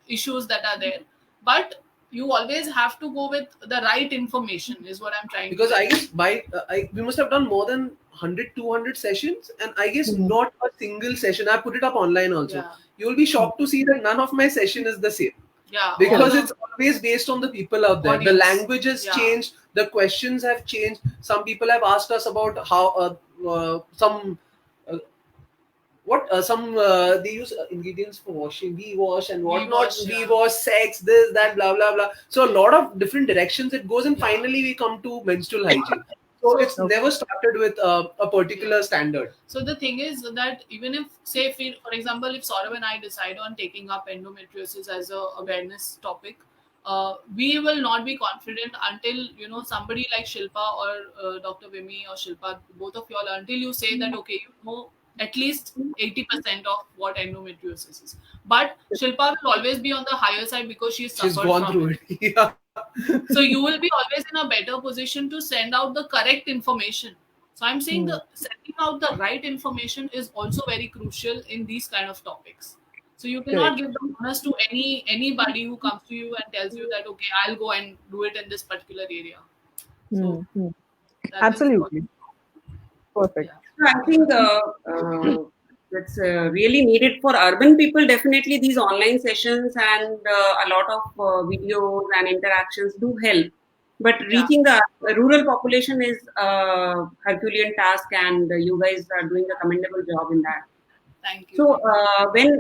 Speaker 4: issues that are there, but you always have to go with the right information. Is what I'm trying to
Speaker 3: because
Speaker 4: tell
Speaker 3: I
Speaker 4: you.
Speaker 3: guess we must have done more than 100, 200 sessions, and I guess
Speaker 1: Hmm.
Speaker 3: not a single session. I put it up online also.
Speaker 4: Yeah,
Speaker 3: You will be shocked to see that none of my session is the same,
Speaker 4: yeah, all
Speaker 3: because
Speaker 1: Correct.
Speaker 3: it's
Speaker 4: the
Speaker 3: always based on the people out there. The
Speaker 4: audience.
Speaker 3: language has
Speaker 4: Yeah,
Speaker 3: changed, the questions have changed. Some people have asked us about how some uh, what some they use ingredients for washing, we wash and whatnot,
Speaker 4: wash,
Speaker 3: we
Speaker 4: yeah.
Speaker 3: wash, sex, this, that, blah, blah, blah. So a lot of different directions it goes, and
Speaker 4: Yeah.
Speaker 3: finally we come to menstrual hygiene. So it's never started with a particular standard.
Speaker 4: So the thing is that even if, say, if we, for example, if Saurabh and I decide on taking up endometriosis as a awareness topic, we will not be confident until somebody like Shilpa or Dr. Vimi or Shilpa, both of y'all, until you say that okay, you know at least 80% of what endometriosis is. But Shilpa will always be on the higher side because she's
Speaker 3: She's
Speaker 4: suffered
Speaker 3: gone
Speaker 4: from
Speaker 3: through
Speaker 4: it.
Speaker 3: it. Yeah.
Speaker 4: So you will be always in a better position to send out the correct information. So I'm saying the sending out the right information is also very crucial in these kind of topics. So you cannot
Speaker 1: Correct.
Speaker 4: give the honors to anybody who comes to you and tells you that okay, I'll go and do it in this particular area. So
Speaker 1: Mm-hmm.
Speaker 4: that is
Speaker 1: Absolutely. Perfect.
Speaker 4: yeah.
Speaker 2: So I think that's really needed for urban people. Definitely, these online sessions and a lot of videos and interactions do help. But
Speaker 4: Yeah.
Speaker 2: reaching the rural population is a Herculean task, and you guys are doing a commendable job in that.
Speaker 4: Thank you.
Speaker 2: So when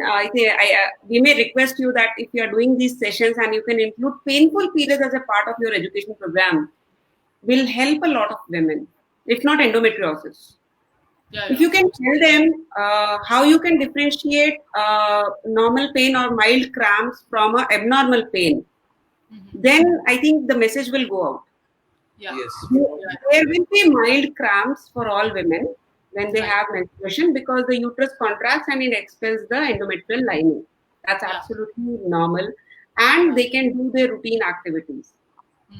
Speaker 2: we may request you that if you are doing these sessions and you can include painful periods as a part of your education program, will help a lot of women, if not endometriosis.
Speaker 4: Yeah,
Speaker 2: If
Speaker 4: yeah.
Speaker 2: you can tell them how you can differentiate normal pain or mild cramps from a abnormal pain, then I think the message will go out.
Speaker 4: Yeah.
Speaker 3: Yes.
Speaker 4: Yeah.
Speaker 2: There will be mild cramps for all women when they
Speaker 4: Right.
Speaker 2: have menstruation because the uterus contracts and it expels the endometrial lining. That's
Speaker 4: Yeah.
Speaker 2: absolutely normal. And they can do their routine activities.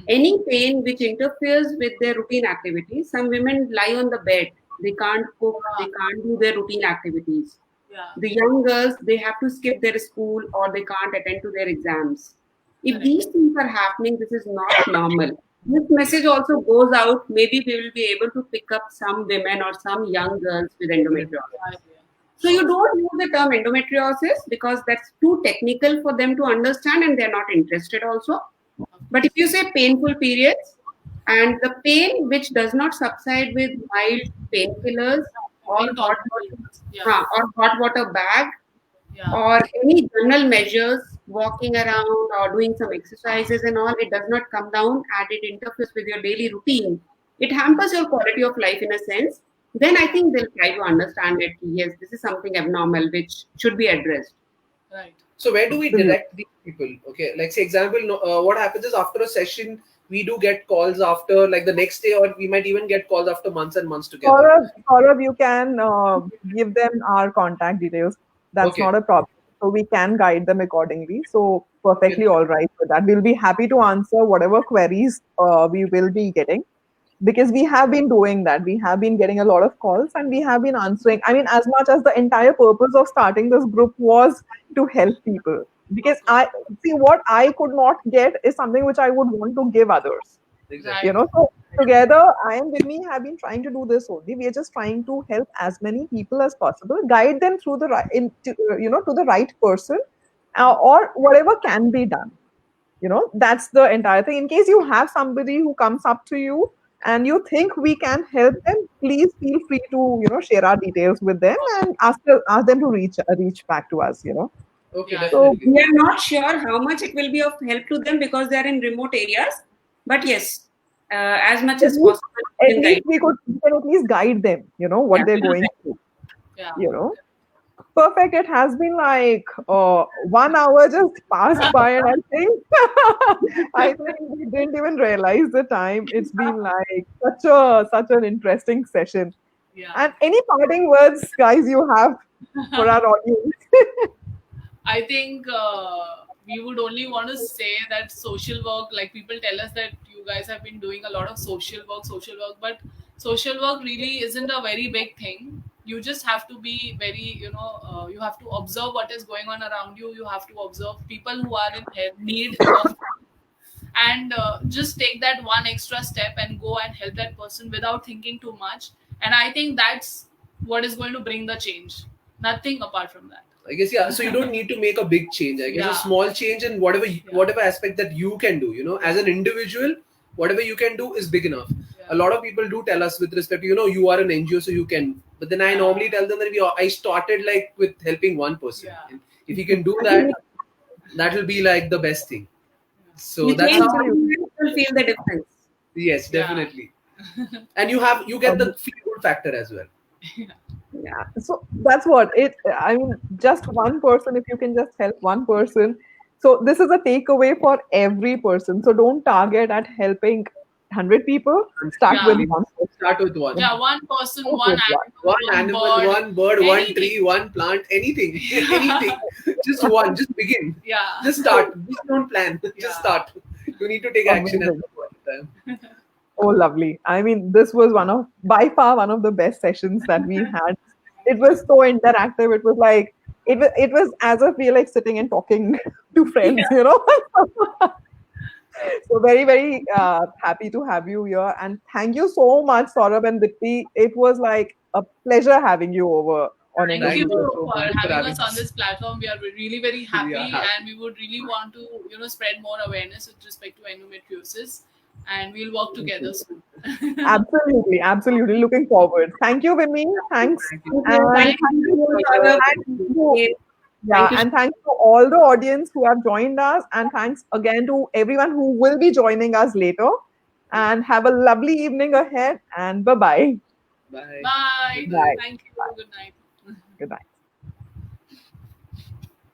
Speaker 2: Any pain which interferes with their routine activities, some women lie on the bed. They can't cook, they can't do their routine activities.
Speaker 4: Yeah.
Speaker 2: The young girls, they have to skip their school or they can't attend to their exams. If
Speaker 4: Correct.
Speaker 2: these things are happening, this is not normal. This message also goes out. Maybe we will be able to pick up some women or some young girls with endometriosis.
Speaker 4: Yeah,
Speaker 2: So you don't use the term endometriosis because that's too technical for them to understand and they're not interested also. But if you say painful periods and the pain which does not subside with mild painkillers or
Speaker 4: Intolerable. Yeah.
Speaker 2: hot water bag
Speaker 4: Yeah.
Speaker 2: or any general measures, walking around or doing some exercises and all, it does not come down and it interferes with your daily routine. It hampers your quality of life in a sense. Then I think they'll try to understand it. Yes, this is something abnormal which should be addressed.
Speaker 4: Right.
Speaker 3: So where do we
Speaker 1: Absolutely.
Speaker 3: direct these people? Okay, like say example, what happens is after a session, we do get calls after like the next day, or we might even get calls after months and months together.
Speaker 1: Saurabh, you can give them our contact details. That's
Speaker 3: Okay,
Speaker 1: not a problem. So we can guide them accordingly. So perfectly
Speaker 3: okay,
Speaker 1: all right with that. We'll be happy to answer whatever queries we will be getting because we have been doing that. We have been getting a lot of calls and we have been answering. I mean, as much as the entire purpose of starting this group was to help people. Because I see what I could not get is something which I would want to give others.
Speaker 3: exactly.
Speaker 4: Right.
Speaker 1: So together I and with me have been trying to do this only. We are just trying to help as many people as possible, guide them through the right to the right person, or whatever can be done. That's the entire thing. In case you have somebody who comes up to you and you think we can help them, please feel free to share our details with them and ask them to reach back to us.
Speaker 3: Okay,
Speaker 4: Yeah.
Speaker 1: So
Speaker 3: definitely.
Speaker 2: We are not sure how much it will be of help to them because they are in remote areas. But yes, as much
Speaker 1: at
Speaker 2: as
Speaker 1: least
Speaker 2: possible, we
Speaker 1: at
Speaker 2: can
Speaker 1: least
Speaker 2: guide.
Speaker 1: we can at least guide them, what
Speaker 2: Yeah.
Speaker 1: they're going through,
Speaker 4: Yeah.
Speaker 1: you know. Perfect. It has been like 1 hour just passed by, and I think I think we didn't even realize the time. It's been like such an interesting session.
Speaker 4: Yeah.
Speaker 1: And any parting words, guys, you have for our audience?
Speaker 4: I think we would only want to say that social work, like people tell us that you guys have been doing a lot of social work, but social work really isn't a very big thing. You just have to be very, you have to observe what is going on around you. You have to observe people who are in need of, and just take that one extra step and go and help that person without thinking too much. And I think that's what is going to bring the change. Nothing apart from that.
Speaker 3: I guess yeah. So you don't need to make a big change. I guess
Speaker 4: Yeah.
Speaker 3: a small change in whatever aspect that you can do. As an individual, whatever you can do is big enough.
Speaker 4: Yeah.
Speaker 3: A lot of people do tell us with respect to, you are an NGO, so you can. But then I normally tell them that I started like with helping one person.
Speaker 4: Yeah.
Speaker 3: And if you can do that, that will be like the best thing. So
Speaker 2: You
Speaker 3: that's
Speaker 2: change
Speaker 3: how.
Speaker 2: something, you will feel the difference.
Speaker 3: Yes,
Speaker 4: Yeah.
Speaker 3: definitely. And you get the feel good factor as well.
Speaker 1: Yeah. So that's what I mean, just one person, if you can just help one person. So this is a takeaway for every person. So don't target at helping 100 people. Start with
Speaker 4: Yeah.
Speaker 1: one person.
Speaker 3: Start with one.
Speaker 4: Yeah, one person,
Speaker 1: Start
Speaker 4: one
Speaker 1: with one.
Speaker 4: animal,
Speaker 3: One animal, one bird, one tree, one plant, anything. Anything. Just one. Just begin.
Speaker 4: Yeah.
Speaker 3: Just start. Just don't plan. Just start. You need to take action at
Speaker 1: Amazing.
Speaker 3: the point in time.
Speaker 1: Oh, lovely. I mean, this was by far one of the best sessions that we had. It was so interactive. It was like, it was as if we like sitting and talking to friends, you know? So very, very happy to have you here. And thank you so much, Saurabh and Dipti. It was like a pleasure having you over on
Speaker 4: Thank you
Speaker 3: Thank you
Speaker 1: Endometriosис.
Speaker 3: so
Speaker 4: for
Speaker 3: much for
Speaker 4: having
Speaker 3: having
Speaker 4: us on
Speaker 3: us.
Speaker 4: this platform. We are really very happy,
Speaker 3: We are happy.
Speaker 4: and we would really want to, spread more awareness with respect to endometriosis, and we'll work together soon.
Speaker 1: Absolutely, absolutely. Looking forward. Thank you, Vimi. Thanks.
Speaker 3: Thank you.
Speaker 1: And
Speaker 2: Thank you, Saurabh.
Speaker 1: thank you. Yeah,
Speaker 2: Thank you.
Speaker 1: and thanks to all the audience who have joined us, and thanks again to everyone who will be joining us later. And have a lovely evening ahead, and bye bye.
Speaker 3: Bye.
Speaker 4: Bye.
Speaker 1: Bye.
Speaker 4: Thank you. Good night.
Speaker 1: Good night.